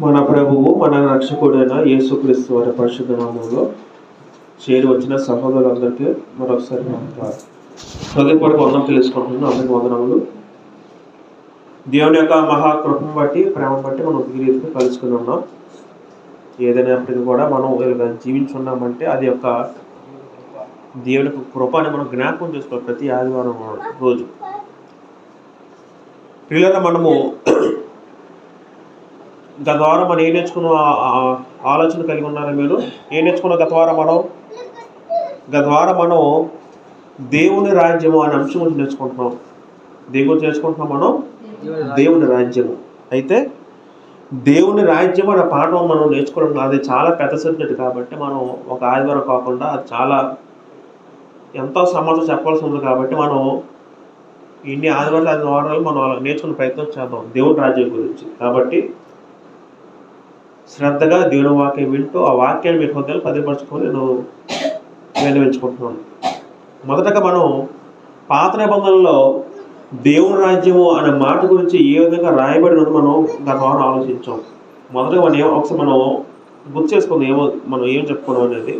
మన ప్రభువు మన రక్షకుడైన యేసుక్రీస్తు వారి పరిశుద్ధ నామంలో చేరి వచ్చిన సహోదరులందరికీ మరొకసారి హృదయపూర్వక వందనం తెలుసుకుంటున్నాను. అందరికీ వందనములు. దేవుని యొక్క మహాకృపను బట్టి ప్రేమను బట్టి మనం ఈ రీతిగా కలుసుకుని ఉన్నాం. ఏదైనప్పటికీ కూడా మనం ఇలా జీవించున్నామంటే అది యొక్క దేవుని కృపని మనం జ్ఞాపకం చేసుకోవాలి ప్రతి ఆదివారం రోజు. పిల్లల మనము గత వారం మనం ఏం నేర్చుకున్న ఆలోచన కలిగి ఉన్నారా? మీరు ఏం నేర్చుకున్నాం గత వారం మనం దేవుని రాజ్యము అనే అంశం గురించి నేర్చుకుంటున్నాం. మనం దేవుని రాజ్యము. అయితే దేవుని రాజ్యం అనే పాఠం మనం నేర్చుకోవడం అది చాలా పెద్ద సబ్జెక్ట్ కాబట్టి మనం ఒక ఆదివారం కాకుండా అది చాలా ఎంతో సమాచారం చెప్పాల్సి ఉంది కాబట్టి మనం ఇన్ని ఆదివారాలు మనం నేర్చుకునే ప్రయత్నం చేద్దాం దేవుని రాజ్యం గురించి. కాబట్టి శ్రద్ధగా దేవుని వాక్యం వింటూ ఆ వాక్యాన్ని మీ హృదయాలు పదిపరుచుకొని నేను విన్నవించుకుంటున్నాను. మొదటగా మనం పాత నిబంధనలో దేవుని రాజ్యము అనే మాట గురించి ఏ విధంగా రాయబడినది మనం గత వారం ఆలోచించాం. మొదటగా ఒకసారి మనం గుర్తు చేసుకుందాం మనం ఏం చెప్పుకున్నాం అనేది.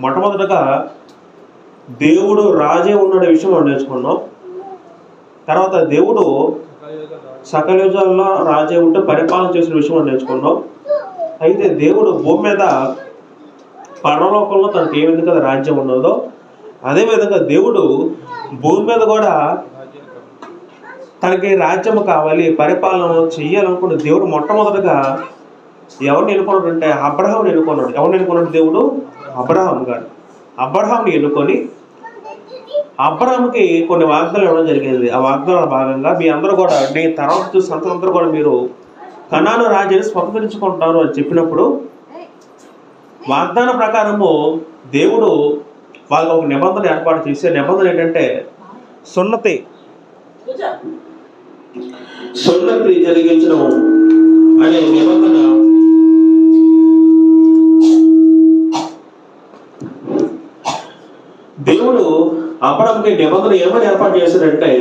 మొట్టమొదటగా దేవుడు రాజే ఉన్న విషయం మనం నేర్చుకున్నాం. తర్వాత దేవుడు సకల యుగాల్లో రాజే ఉంటే పరిపాలన చేసిన విషయం మనం నేర్చుకున్నాం. అయితే దేవుడు భూమి మీద పరలోకంలో తనకు ఏ విధంగా రాజ్యం ఉన్నదో అదేవిధంగా దేవుడు భూమి మీద కూడా తనకి రాజ్యం కావాలి, పరిపాలన చెయ్యాలనుకున్న దేవుడు మొట్టమొదటిగా ఎవరిని ఎన్నుకున్నాడంటే అబ్రహాంని ఎన్నుకున్నాడు. ఎవరిని ఎన్నుకున్నాడు? దేవుడు అబ్రహాంని ఎన్నుకొని అబ్రహాంకి కొన్ని వాగ్దానాలు ఇవ్వడం జరిగింది. ఆ వాగ్దానాల భాగంగా మీ అందరూ కూడా నేను తర్వాత చూసి సంతలందరూ కూడా మీరు కనాను రాజ్యాన్ని స్వతంత్రించుకుంటారు అని చెప్పినప్పుడు వాగ్దాన ప్రకారము దేవుడు వాళ్ళకు ఒక నిబంధన ఏర్పాటు చేసే నిబంధన ఏంటంటే సున్నతి జరిగించడం అనే నిబంధన. దేవుడు అబ్రహాంకి నిబంధన ఏమని ఏర్పాటు చేశాడంటే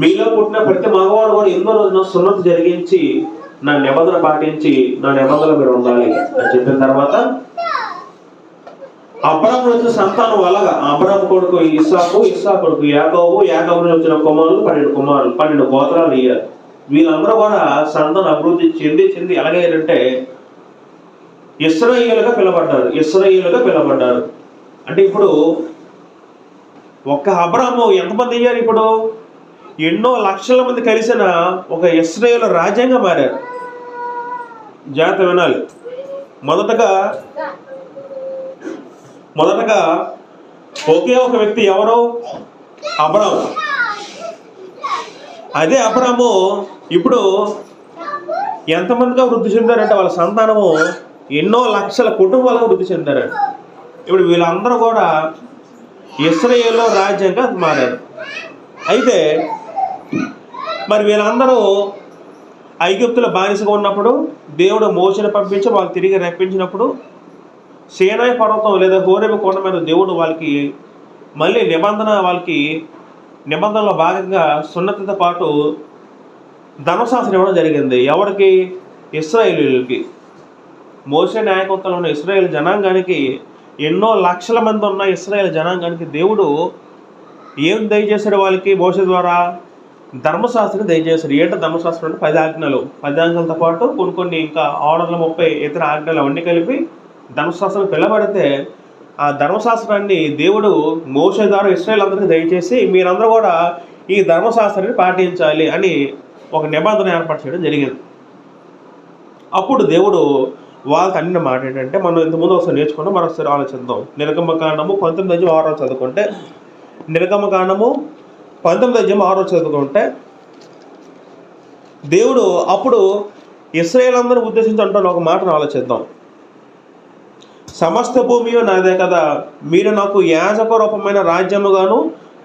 మీలో పుట్టిన ప్రతి మగవాడు కూడా ఎన్నో రోజున సున్నతి జరిగించి నా నిబంధన పాటించి నా నిబంధన మీరు ఉండాలి అని చెప్పిన తర్వాత అబ్రహాము వచ్చిన సంతానం అలాగా అబ్రహాము కొడుకు ఇస్సాకు కొడుకు యాకోబు నుంచి వచ్చిన కుమారులు 12 గోత్రాలు ఇయ్యారు. వీళ్ళందరూ కూడా సంతానం అభివృద్ధి చెంది ఎలాగైందంటే ఇశ్రాయేలుగా పిలబడ్డారు. అంటే ఇప్పుడు ఒక్క అబ్రహాము ఎంతమంది అయ్యారు? ఇప్పుడు ఎన్నో లక్షల మంది కలిసిన ఒక ఇశ్రాయేలు రాజ్యంగా మారారు. జాగ్రత్త వినాలి. మొదటగా ఒకే ఒక వ్యక్తి ఎవరు? అబ్రహాము. అదే అబ్రహాము ఇప్పుడు ఎంతమందిగా వృద్ధి చెందారంటే వాళ్ళ సంతానము ఎన్నో లక్షల కుటుంబాలకు వృద్ధి చెందారంట. ఇప్పుడు వీళ్ళందరూ కూడా ఇశ్రాయేలు రాజ్యంగా మారారు. అయితే మరి వీళ్ళందరూ ఐగుప్తుల బానిసగా ఉన్నప్పుడు దేవుడు మోషేని పంపించి వాళ్ళు తిరిగి రప్పించినప్పుడు సీనాయి పర్వతం లేదా హోరేబు కొండ మీద దేవుడు వాళ్ళకి మళ్ళీ నిబంధనలో భాగంగా సున్నతితో పాటు ధర్మశాస్త్రం ఇవ్వడం జరిగింది. ఎవరికి? ఇశ్రాయేలీయులకి. మోషే నాయకత్వంలో ఉన్న ఇశ్రాయేల్ జనాంగానికి, ఎన్నో లక్షల మంది ఉన్న ఇశ్రాయేల్ జనాంగానికి దేవుడు ఏం దయచేశాడు? వాళ్ళకి మోషే ద్వారా ధర్మశాస్త్రం దయచేశాడు. ఏంటో ధర్మశాస్త్రం అంటే 10 ఆజ్ఞలు. 10 ఆజ్ఞలతో పాటు కొన్ని ఇంకా 630 ఇతర ఆజ్ఞలు అవన్నీ కలిపి ధర్మశాస్త్రం పిలబడితే ఆ ధర్మశాస్త్రాన్ని దేవుడు మోషే ద్వారా ఇశ్రాయేల్ అందరికీ దయచేసి మీరందరూ కూడా ఈ ధర్మశాస్త్రాన్ని పాటించాలి అని ఒక నిబంధన ఏర్పాటు చేయడం జరిగింది. అప్పుడు దేవుడు వాళ్ళకి అన్ని మాట ఏంటంటే మనం ఇంతకుముందు ఒకసారి నేర్చుకుంటాం, మరొకసారి ఆలోచిద్దాం. నిర్గమకాండము 19:6 చదువుకుంటే నిర్గమకాండము 19:6 చదువుకుంటే దేవుడు అప్పుడు ఇశ్రాయేల్ అందరూ ఉద్దేశించి అంటున్న ఒక మాటను ఆలోచిద్దాం. సమస్త భూమియో నాదే కదా, మీరు నాకు యాజక రూపమైన రాజ్యముగాను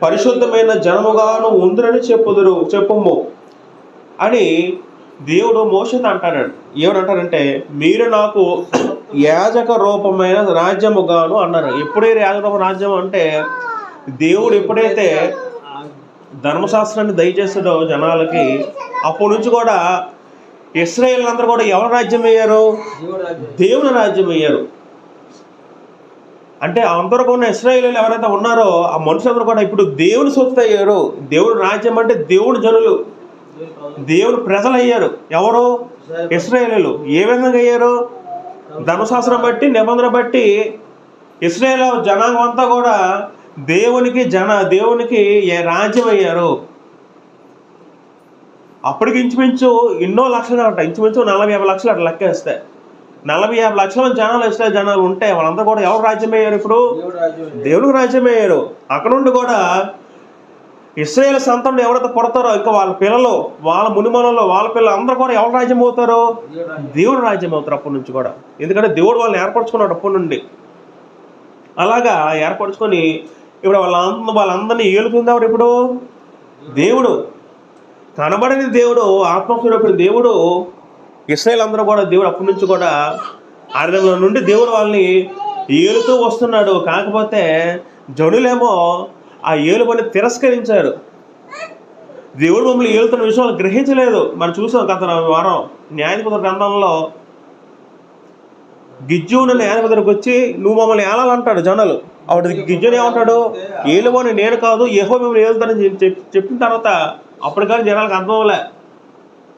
పరిశుద్ధమైన జనముగాను ఉందిరని చెప్పుము అని దేవుడు మోషేతో అంటాడు. ఏమనంటారంటే మీరు నాకు యాజక రూపమైన రాజ్యముగాను అన్నారు. ఎప్పుడే యాజక రాజ్యం అంటే దేవుడు ఎప్పుడైతే ధర్మశాస్త్రాన్ని దయచేసాడో జనాలకి, అప్పటి నుంచి కూడా ఇశ్రాయేలు అందరూ కూడా ఎవరు రాజ్యం అయ్యారు? దేవుని రాజ్యం అయ్యారు. అంటే అందరూ ఉన్న ఇశ్రాయేలీయులు ఎవరైతే ఉన్నారో ఆ మనుషులందరూ కూడా ఇప్పుడు దేవుని సొత్తు అయ్యారు. దేవుని రాజ్యం అంటే దేవుని జనులు, దేవుని ప్రజలు అయ్యారు. ఎవరు? ఇశ్రాయేలీయులు. ఏ విధంగా అయ్యారు? ధర్మశాస్త్రం బట్టి, నిబంధన బట్టి ఇశ్రాయేల్ జనాంగం అంతా కూడా దేవునికి రాజ్యం అయ్యారు. అప్పటికి ఇంచుమించు ఎన్నో లక్షలు అంట, ఇంచుమించు 40-50 లక్షలు అట్లా లెక్కేస్తే 40-50 లక్షల మంది జనాలు ఉంటే వాళ్ళంతా కూడా ఎవరు రాజ్యం అయ్యారు? ఇప్పుడు దేవుడికి రాజ్యం అయ్యారు. అక్కడ నుండి కూడా ఇశ్రాయేల్ సంతానం ఎవరైతే పుడతారో ఇంకా వాళ్ళ పిల్లలు, వాళ్ళ మునిమనులు, వాళ్ళ పిల్లలు అందరూ కూడా ఎవరు రాజ్యం అవుతారో? దేవుడు రాజ్యం అవుతారు అప్పటి నుంచి కూడా. ఎందుకంటే దేవుడు వాళ్ళని ఏర్పరచుకున్నాడు అప్పటి నుండి. అలాగా ఏర్పరచుకొని ఇప్పుడు వాళ్ళందరినీ ఏలుతుంది ఎవరు? ఇప్పుడు దేవుడు. కనబడని దేవుడు, ఆత్మస్వరూపుడు దేవుడు. ఇశ్రాయేల్ అందరూ కూడా దేవుడు అప్పటి నుంచి కూడా అరణ్యంలో నుండి దేవుడు వాళ్ళని ఏలుతూ వస్తున్నాడు. కాకపోతే జనులేమో ఆ ఏలుబడిని తిరస్కరించారు. దేవుడు మమ్మల్ని ఏలుతున్న విషయం వాళ్ళు గ్రహించలేదు. మనం చూసాం గత వారం న్యాయాధిపతుల గ్రంథంలో గిజ్జోను న్యాయాధిపతికి వచ్చి నువ్వు మమ్మల్ని ఏలాలంటాడు జనాలు. ఆవిడ గిజ్జోను ఏమంటాడు? ఏలుబని నేను కాదు, యెహోవా మిమ్మల్ని ఏలుతానని చెప్పిన తర్వాత అప్పుడు కానీ జనాలకు అర్థం అవ్వలే.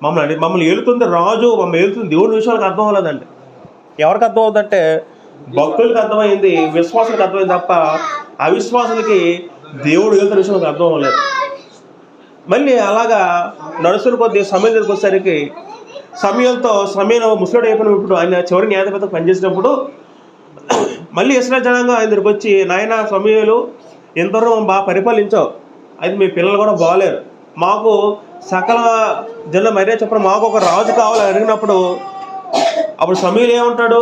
మమ్మల్ని ఏలుతుంది రాజు, మమ్మల్ని ఏలుతుంది దేవుడి విషయాలకు అర్థం అవ్వలేదండి. ఎవరికి అర్థం అవుతుందంటే భక్తులకు అర్థమైంది, విశ్వాసులకు అర్థమైంది తప్ప అవిశ్వాసులకి దేవుడు ఏలుతున్న విషయాలకు అర్థం అవ్వలేదు. మళ్ళీ అలాగా నడుస్తున్న కొద్ది సమయం దగ్గరికి వచ్చేసరికి సమయంలో ముసలుడు అయిపోయినప్పుడు ఆయన చివరి న్యాయాధిపతికి పనిచేసినప్పుడు మళ్ళీ ఇశ్రాయేలు జనాంగం ఆయన దగ్గరికి వచ్చి, నాయన సమూయేలు ఎంతవరకు బాగా పరిపాలించావు, అయితే మీ పిల్లలు కూడా బాగలేరు, మాకు సకల జనుల మర్యాద చెప్పడం మాకు ఒక రాజు కావాలని అడిగినప్పుడు అప్పుడు సమూయేలు ఏమంటాడు?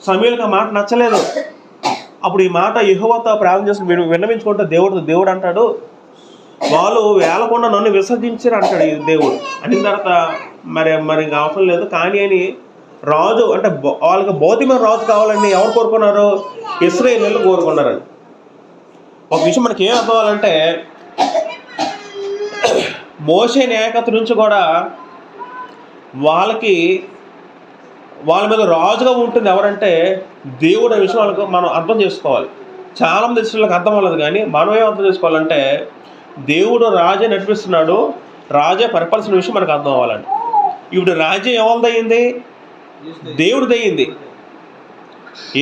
సమూయేలుకి ఆ మాట నచ్చలేదు. అప్పుడు ఈ మాట యెహోవాతో ప్రార్థన చేసి విన్నవించుకుంటే దేవుడు అంటాడు, వాళ్ళు వేలకుండా నన్ను విసర్జించారు అంటాడు ఈ దేవుడు. అనిన తర్వాత మరి ఇంకా అవసరం లేదు కానీ అని రాజు అంటే వాళ్ళకి భౌతికమైన రాజు కావాలని ఎవరు కోరుకున్నారు? ఇశ్రాయేలీయులు కోరుకున్నారని. ఒక విషయం మనకి ఏం అర్థం అవ్వాలంటే మోషే నాయకత్వం నుంచి కూడా వాళ్ళ మీద రాజుగా ఉంటుంది ఎవరంటే దేవుడు. అనే విషయం వాళ్ళకు మనం అర్థం చేసుకోవాలి. చాలామంది ఇశ్రాయేలీయులకు అర్థం అవ్వలేదు కానీ మనం ఏం అర్థం చేసుకోవాలంటే దేవుడు రాజే నడిపిస్తున్నాడు, రాజే పరిపాలిస్తున్న విషయం మనకు అర్థం అవ్వాలండి. ఇప్పుడు రాజ్యం ఎవరిదయ్యింది? దేవుడిదయ్యింది,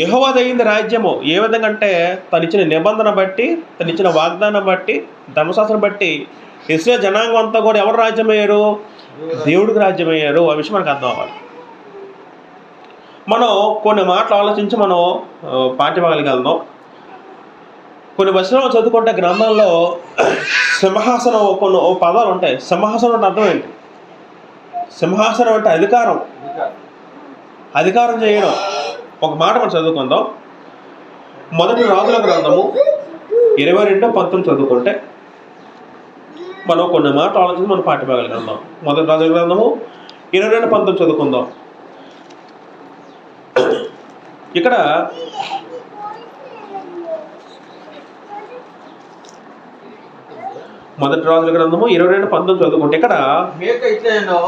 యెహోవాదయ్యింది రాజ్యము. ఏ విధంగా అంటే తను ఇచ్చిన నిబంధన బట్టి, తను ఇచ్చిన వాగ్దానం బట్టి, ధర్మశాస్త్రం బట్టి ఇశ్రాయేలు జనాంగం అంతా కూడా ఎవరు రాజ్యం అయ్యారు? దేవుడికి రాజ్యం అయ్యారు. ఆ విషయం మనకు అర్థం అవ్వాలి. మనం కొన్ని మాటలు ఆలోచించి మనం పాఠ్యభాగాలకు వెళ్దాం. కొన్ని వచనాలు చదువుకుంటే గ్రంథంలో సింహాసనం కొన్ని పదాలు ఉంటాయి. సింహాసనం అంటే అర్థం ఏంటి? సింహాసనం అంటే అధికారం చేయడం. ఒక మాట మనం చదువుకుందాం. మొదటి రాజుల గ్రంథము 22:19 చదువుకుంటే మనం కొన్ని మాటలు ఆలోచించి మనం పాఠ్యభాగాలు వెళ్దాం. మొదటి రాజుల గ్రంథము 22:19 చదువుకుందాం. ఇక్కడ మొదటి రాజుల గ్రంథము 22:19 చదువుకుంటే ఇక్కడ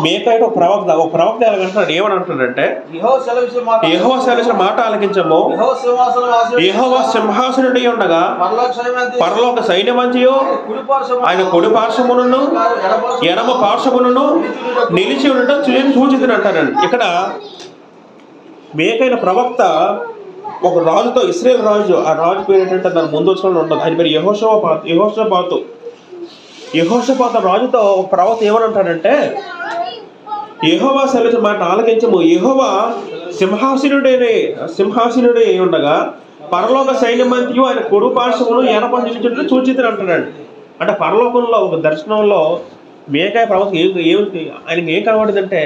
మేక ఒక ప్రవక్త ఎలాగంటున్నాడు? ఏమని అంటున్నాడంటే, యెహోవా సెలవిచ్చిన మాట ఆలకించము, యెహోవా సింహాసనుడి ఉండగా పరలోక సైన్యమంతయు ఆయన కుడి పార్శ్వమును ఎడమ పార్శ్వమును నిలిచి ఉండటం సూచితుని అంటారండి. ఇక్కడ మేకైన ప్రవక్త ఒక రాజుతో, ఇశ్రాయేలు రాజు, ఆ రాజు పేరు ఏంటంటే దాని ముందు వచ్చిన ఉండదు, ఆయన పేరు యెహోషాపాతు రాజుతో ఒక ప్రవక్త ఏమనంటాడంటే, యెహోవా సెలవిచ్చిన మాట ఆలకించము, యెహోవా సింహాసనుడే ఉండగా పరలోక సైన్యమంతయు ఆయన కుడి పార్శ్వమును ఎడమ నిలిచుంటే సూచితుని అంటున్నాడు. అంటే పరలోకంలో ఒక దర్శనంలో మేకాయ ప్రవక్త ఆయనకి ఏం కనబడిందంటే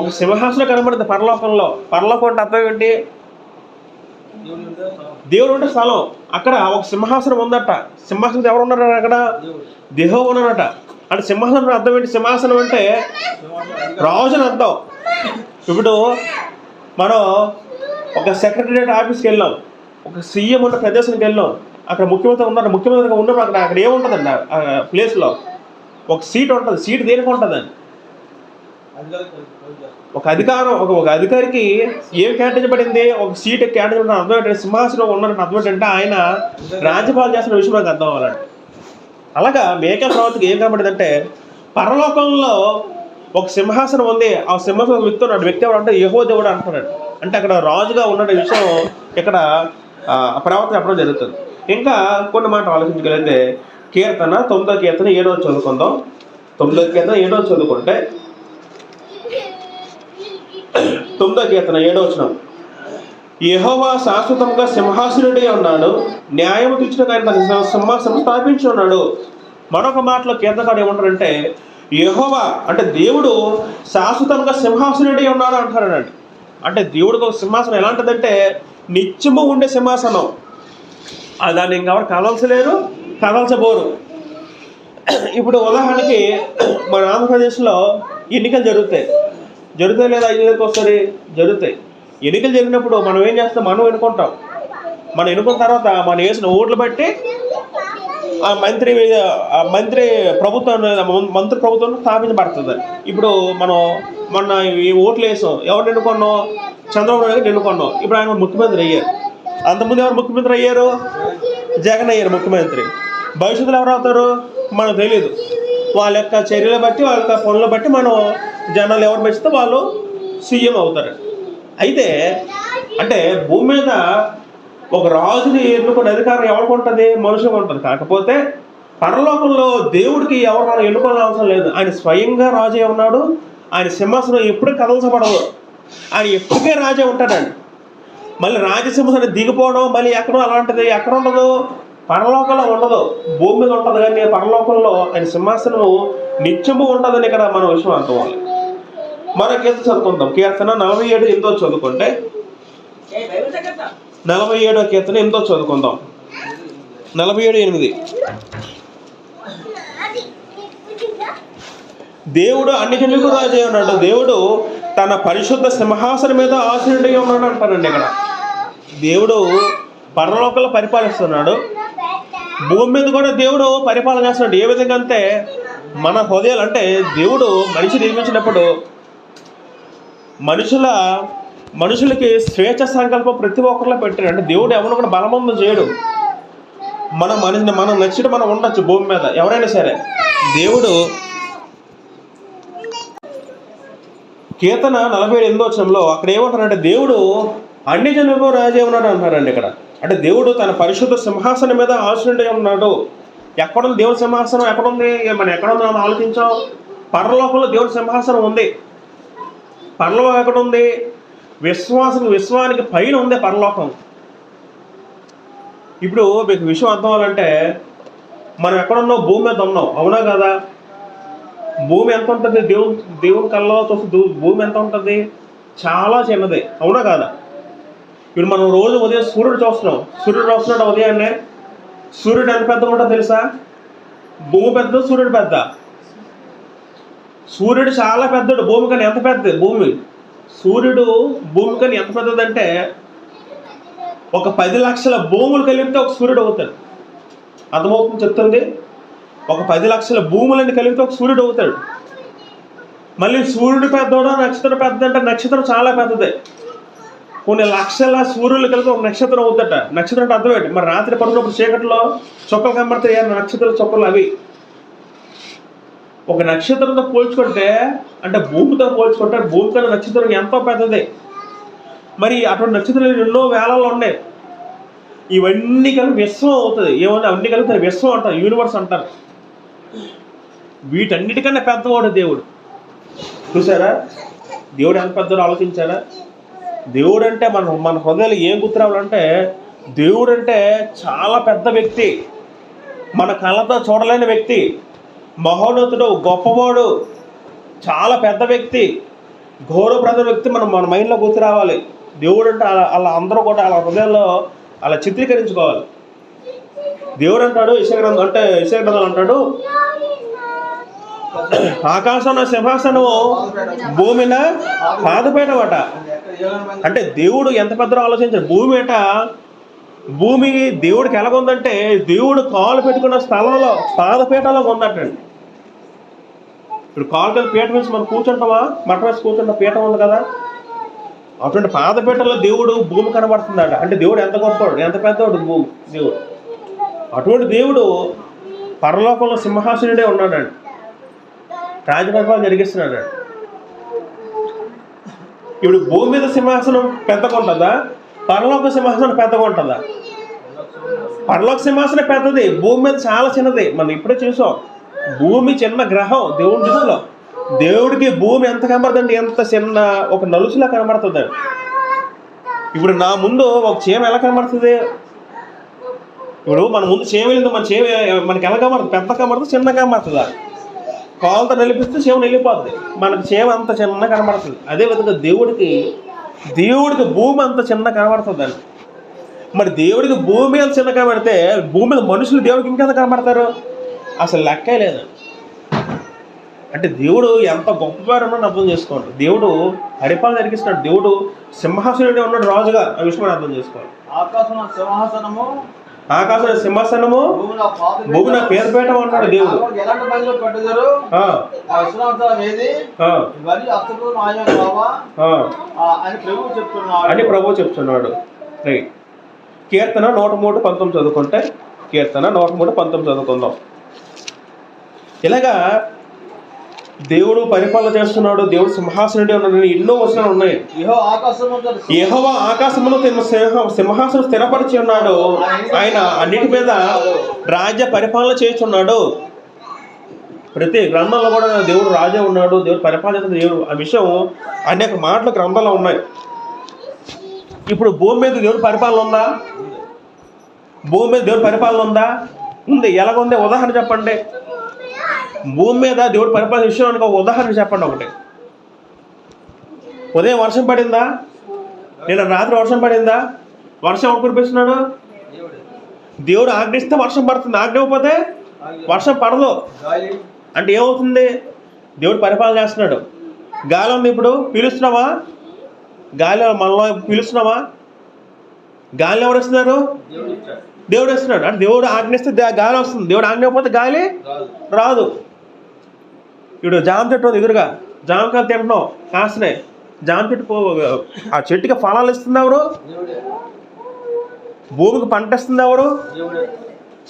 ఒక సింహాసనం కనబడింది పరలోకంలో. పరలోకం అంటే అర్థం ఏంటి? దేవుడు ఉంటే స్థలం. అక్కడ ఒక సింహాసనం ఉందట. సింహాసనం ఎవరు ఉన్నారట? అక్కడ యెహోవా ఉన్నారట. అంటే సింహాసనం అర్థం ఏంటి? సింహాసనం అంటే రాజుని అర్థం. ఇప్పుడు మనం ఒక సెక్రటరియట్ ఆఫీస్కి వెళ్ళాం, ఒక సీఎం ఉన్న ప్రదేశానికి వెళ్ళాం, అక్కడ ముఖ్యమంత్రిగా ఉన్నప్పుడు అక్కడ ఏముంటుందండి? ఆ ప్లేస్లో ఒక సీట్ ఉంటుంది. సీట్ దేనికి ఉంటుందండి? ఒక అధికారికి ఏం కేటాయించబడింది, ఒక సీట్ కేటాయించబడిన అర్థం ఏంటంటే సింహాసనం ఉన్నట్టు అర్థం ఏంటంటే ఆయన రాజ్యపాలన చేస్తున్న విషయం నాకు అర్థం అవ్వాలండి. అలాగా మేకల ప్రవక్తకి ఏం కనబడిందంటే పరలోకంలో ఒక సింహాసనం ఉంది, ఆ సింహాసనం వ్యక్తి ఉన్నాడు. వ్యక్తి ఎవరు అంటే యెహోవా దేవుడు అంటున్నాడు. అంటే అక్కడ రాజుగా ఉన్న విషయం ఇక్కడ ప్రవర్తన చెప్పడం జరుగుతుంది. ఇంకా కొన్ని మాటలు ఆలోచించగలిగితే కీర్తన 9వ కీర్తన 7వ చదువుకుందాం. 9వ కీర్తన 7వ చదువుకుంటే 9వ కీర్తన 7వ వచనం, యెహోవా శాశ్వతంగా సింహాసనుడే ఉన్నాడు, న్యాయము తీర్చుటకు ఆయన తన సింహాసనం స్థాపించి ఉన్నాడు. మరొక మాటలో కీర్తనకారుడు ఏమంటారంటే యెహోవా అంటే దేవుడు శాశ్వతంగా సింహాసనుడే ఉన్నాడు అంటారండి. అంటే దేవుడికి ఒక సింహాసనం ఎలాంటిదంటే నిత్యము ఉండే సింహాసనం. దాన్ని ఇంకెవరు కదల్చలేరు, కదల్చబోరు. ఇప్పుడు ఉదాహరణకి మన ఆంధ్రప్రదేశ్లో ఎన్నికలు జరుగుతాయి లేదా 5 ఏళ్ళకి ఒకసారి జరుగుతాయి. ఎన్నికలు జరిగినప్పుడు మనం ఏం చేస్తాం, మనం ఎన్నుకుంటాం. మనం ఎన్నుకున్న తర్వాత మనం వేసిన ఓట్లు బట్టి ఆ మంత్రి ప్రభుత్వం స్థాపించబడుతుంది. ఇప్పుడు మనం మొన్న ఈ ఓట్లు వేసాం, ఎవరు ఎన్నుకున్నాం, చంద్రబాబు నాయుడు ఎన్నుకున్నాం. ఇప్పుడు ఆయన ముఖ్యమంత్రి అయ్యారు. అంతకుముందు ఎవరు ముఖ్యమంత్రి అయ్యారు, జగన్ అయ్యారు ముఖ్యమంత్రి. భవిష్యత్తులో ఎవరు అవుతారు మనకు తెలియదు. వాళ్ళ యొక్క చర్యలు బట్టి వాళ్ళ యొక్క పనులు బట్టి మనం జనాలు ఎవరు మెచ్చితే వాళ్ళు సీఎం అవుతారు. అయితే అంటే భూమి మీద ఒక రాజుని ఎన్నుకునే అధికారం ఎవరికి ఉంటుంది, మనుషులకు ఉంటుంది. కాకపోతే పరలోకంలో దేవుడికి ఎవరు మనం ఎన్నుకోవాల్సిన అవసరం లేదు. ఆయన స్వయంగా రాజే ఉన్నాడు. ఆయన సింహాసనం ఎప్పుడు కదల్చబడదు, ఆయన ఎప్పటికే రాజే ఉంటాడండి. మళ్ళీ రాజసింహాసనం దిగిపోవడం మళ్ళీ ఎక్కడో అలాంటిది ఎక్కడ ఉండదు, పరలోకంలో ఉండదు, భూమి మీద ఉంటుంది. కానీ పరలోకంలో ఆయన సింహాసనము నిత్యము ఉంటుందని ఇక్కడ మన విషయం అర్థం. మన కీర్తన చదువుకుందాం. కీర్తన 47 చదువుకుంటే 47వ కీర్తన 8 చదువుకుందాం. 47:8 దేవుడు అన్ని జనులకు రాజే ఉన్నాడు, దేవుడు తన పరిశుద్ధ సింహాసనం మీద ఆసీనుడై ఉన్నాడు అంటారండి. ఇక్కడ దేవుడు పరలోకంలో పరిపాలిస్తున్నాడు, భూమి మీద కూడా దేవుడు పరిపాలన చేస్తున్నాడు. ఏ విధంగా అంటే మన హృదయాలు అంటే దేవుడు మనిషి నిర్మించినప్పుడు మనుషులకి స్వేచ్ఛ సంకల్పం ప్రతి ఒక్కరిలో పెట్టాడు. అంటే దేవుడు ఎవరు కూడా బలవంతం చేయడు. మనం నచ్చినట్టు మనం ఉండొచ్చు భూమి మీద ఎవరైనా సరే. దేవుడు కీర్తన 47:8 వచనంలో అక్కడ ఏమంటారంటే దేవుడు అన్ని జనులకు రాజే ఉన్నాడు అంటారండి. ఇక్కడ అంటే దేవుడు తన పరిశుద్ధ సింహాసనం మీద ఆసీనుడై ఉన్నాడు. ఎక్కడుంది దేవుడి సింహాసనం, ఎక్కడుంది, మనం ఎక్కడుంది మనం ఆలోచించాం. పరలోకంలో దేవుడి సింహాసనం ఉంది. పరలోకం ఎక్కడుంది, విశ్వానికి పైన ఉంది పరలోకం. ఇప్పుడు మీకు విషయం అర్థం అవ్వాలంటే మనం ఎక్కడున్నాం, భూమి మీద ఉన్నాం, అవునా కదా. భూమి ఎంత ఉంటుంది, దేవుని కళ్ళలో చూస్తే భూమి ఎంత ఉంటుంది, చాలా చిన్నది, అవునా కాదా. ఇప్పుడు మనం రోజు ఉదయం సూర్యుడు చూస్తున్నాడు ఉదయాన్నే. సూర్యుడు ఎంత పెద్దగా ఉంటుందో తెలుసా, భూమి పెద్ద, సూర్యుడు పెద్ద. సూర్యుడు చాలా పెద్దడు భూమి కన్నా. ఎంత పెద్దది భూమి, సూర్యుడు భూమి కన్నా ఎంత పెద్దదంటే ఒక 10 లక్షల భూములు కలిపితే ఒక సూర్యుడు అవుతాడు. అర్థమవుతుంది చెప్తుంది. ఒక 10 లక్షల భూములని కలిపితే ఒక సూర్యుడు అవుతాడు. మళ్ళీ సూర్యుడు పెద్దోడా నక్షత్రం పెద్ద అంటే నక్షత్రం చాలా పెద్దదే. కొన్ని లక్షల సూర్యులు కలిపి ఒక నక్షత్రం అవుతాట. నక్షత్రం అంటే అర్థం ఏంటి, మరి రాత్రి పడుకున్నప్పుడు చీకట్లో చుక్కలు కనబడతాయి, నక్షత్రాల చుక్కలు అవి. ఒక నక్షత్రంతో పోల్చుకుంటే అంటే భూమితో పోల్చుకుంటే భూమి కన్నా నక్షత్రం ఎంతో పెద్దదే. మరి అటువంటి నక్షత్రాలు ఎన్నో వేలలో ఉన్నాయి. ఇవన్నీ కలిపి విశ్వం అవుతుంది. ఏమన్నా అవన్నీ కలిపి విశ్వం అంటారు, యూనివర్స్ అంటారు. వీటన్నిటికన్నా పెద్దవాడు దేవుడు. చూసారా దేవుడు ఎంత పెద్దవాడు ఆలోచించారా. దేవుడు అంటే మన హృదయాలు ఏం గుర్తురావాలంటే దేవుడు అంటే చాలా పెద్ద వ్యక్తి, మన కళ్ళతో చూడలేని వ్యక్తి, మహోన్నతుడు, గొప్పవాడు, చాలా పెద్ద వ్యక్తి, ఘోరప్రద వ్యక్తి మన మైండ్లో గుర్తు రావాలి. దేవుడు అంటే అలా అందరూ కూడా అలా హృదయాల్లో అలా చిత్రీకరించుకోవాలి. దేవుడు అంటాడు యెషయా గ్రంథంలో అంటాడు, ఆకాశం సింహాసనము భూమిన పాదపీఠమట. అంటే దేవుడు ఎంత పెద్దగా ఆలోచించాడు. భూమి దేవుడికి ఎలాగుందంటే దేవుడు కాలు పెట్టుకున్న స్థలంలో పాదపీఠంలో ఉందటండి. ఇప్పుడు కాలు కింద పీట వేసి మనం కూర్చుంటామా? మఠం వేసి కూర్చుంటాం, పీఠం ఉంది కదా. అటువంటి పాదపీఠంలో దేవుడు భూమి కనబడుతున్నాడు అంటే దేవుడు ఎంత గొప్పవాడు, ఎంత పెద్దవాడు దేవుడు. అటువంటి దేవుడు పరలోకంలో సింహాసనుడే ఉన్నాడండి, రాజపరిపాలన జరిగిస్తున్నాడు. ఇప్పుడు భూమి మీద సింహాసనం పెద్దగా ఉంటుందా, పరలోక సింహాసనం పెద్దగా ఉంటుందా? పరలోక సింహాసనం పెద్దది, భూమి మీద చాలా చిన్నది. మనం ఇప్పుడే చూసాం, భూమి చిన్న గ్రహం దేవుడి దృష్టిలో. దేవుడికి భూమి ఎంత కనబడుతుంది, ఎంత చిన్న ఒక నలుసులా కనబడుతుంది. ఇప్పుడు నా ముందు ఒక చీమ ఎలా కనబడుతుంది? ఇప్పుడు మన ముందు చీమ వెళ్ళింది, మన చీమ మనకి ఎలా కనబడుతుంది? పెద్ద కనబడుతుంది, చిన్న కనబడుతుందా? కాలుతో నిలిపిస్తే చీమ వెళ్ళిపోద్ది, మనకి చీమ అంత చిన్న కనబడుతుంది. అదేవిధంగా దేవుడికి భూమి అంత చిన్న కనబడుతుంది అండి. మరి దేవుడికి భూమి అంత చిన్న కనబడితే భూమి మీద మనుషులు దేవుడికి ఇంకెంత కనబడతారు? అసలు లెక్కే లేదు. అంటే దేవుడు ఎంత గొప్పవారని అర్థం చేసుకోండి. దేవుడు పరిపాలన జరిగిస్తున్నాడు, దేవుడు సింహాసనుడే ఉన్నాడు రాజుగా, ఆ విషయం అర్థం చేసుకోవాలి. ఆకాశం సింహాసనము, భూమి నా పేరుపేట ఉన్నాడు దేవుడు. అని ప్రభువు చెప్తున్నాడు. రైట్. కీర్తన 103:19 చదువుకుంటే, కీర్తన 103:19 చదువుకుందాం. ఇలాగా దేవుడు పరిపాలన చేస్తున్నాడు, దేవుడు సింహాసనుడే ఉన్నాడు, ఎన్నో వచనాలు ఉన్నాయి. యెహోవా ఆకాశములో సింహాసనం స్థిరపరిచి ఉన్నాడు, ఆయన అన్నిటి మీద రాజ్య పరిపాలన చేస్తున్నాడు. ప్రతి గ్రంథంలో కూడా దేవుడు రాజే ఉన్నాడు, దేవుడు పరిపాలన దేవుడు, ఆ విషయం అనేక మాటలు గ్రంథంలో ఉన్నాయి. ఇప్పుడు భూమి మీద దేవుడు పరిపాలన ఉందా? భూమి మీద దేవుడు పరిపాలన ఉందా? ఉంది. ఎలాగుంది? ఉదాహరణ చెప్పండి. భూమి మీద దేవుడు పరిపాలన విషయానికి ఒక ఉదాహరణ చెప్పండి. ఒకటి, ఉదయం వర్షం పడిందా? నిన్న రాత్రి వర్షం పడిందా? వర్షం ఎవరు కురిపిస్తున్నాడు? దేవుడు ఆజ్ఞిస్తే వర్షం పడుతుంది, ఆజ్ఞపోతే వర్షం పడదు. అంటే ఏమవుతుంది? దేవుడు పరిపాలన చేస్తున్నాడు. గాలి ఉంది, ఇప్పుడు పీలుస్తున్నావా? గాలి మనలో పీలుస్తున్నావా? గాలి ఎవరు ఇస్తున్నారు? దేవుడు ఇస్తున్నాడు. అంటే దేవుడు ఆజ్ఞిస్తే గాలి వస్తుంది, దేవుడు ఆజ్ఞపోతే గాలి రాదు. ఇప్పుడు జామ చెట్టు ఉంది ఎదురుగా, జామకాయలు తింటున్నావు, కాసినాయి. జామ చెట్టు ఆ చెట్టుకి ఫలాలు ఇస్తుంది ఎవరు? భూమికి పంట ఇస్తుంది ఎవరు?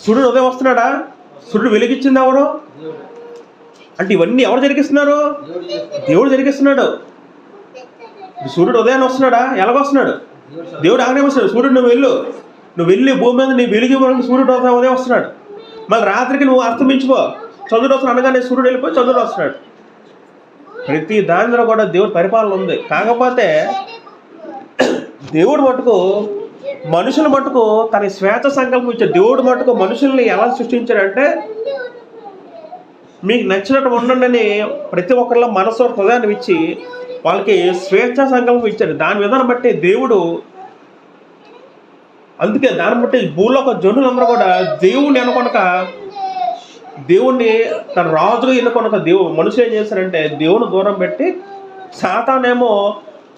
సూర్యుడు ఉదయం వస్తున్నాడా? సూర్యుడు వెలిగించింది ఎవరు? అంటే ఇవన్నీ ఎవరు జరిగిస్తున్నారు? దేవుడు జరిగిస్తున్నాడు. సూర్యుడు ఉదయాన్ని వస్తున్నాడా? ఎలాగొస్తున్నాడు? దేవుడు ఆజ్ఞ వస్తున్నాడు. సూర్యుడు నువ్వు వెళ్ళి భూమి మీద నీ వెలిగి సూర్యుడు ఉదయం వస్తున్నాడు. మళ్ళీ రాత్రికి నువ్వు అస్తమించుకో, చంద్రుడు వస్తున్నాడు అనగానే సూర్యుడు వెళ్ళిపోయి చంద్రుడు వస్తున్నాడు. ప్రతి దానిలో కూడా దేవుడు పరిపాలన ఉంది. కాకపోతే దేవుడు మటుకు మనుషుల మటుకు తన స్వేచ్ఛ సంకల్పం ఇచ్చాడు. దేవుడు మటుకు మనుషుల్ని ఎలా సృష్టించాడంటే, మీకు నచ్చినట్టు ఉండండి, ప్రతి ఒక్కరిలో మనసు హృదయాన్ని ఇచ్చి వాళ్ళకి స్వేచ్ఛ సంకల్పం ఇచ్చాడు. దాని విధానం బట్టి దేవుడు, అందుకే దాన్ని బట్టి భూలోక జనులందరూ కూడా దేవుణ్ణి అనుకొనక, దేవుణ్ణి తన రాజుగా ఎన్నుకొనక మనుషులు ఏం చేశారంటే దేవుని దూరం పెట్టి సాతానేమో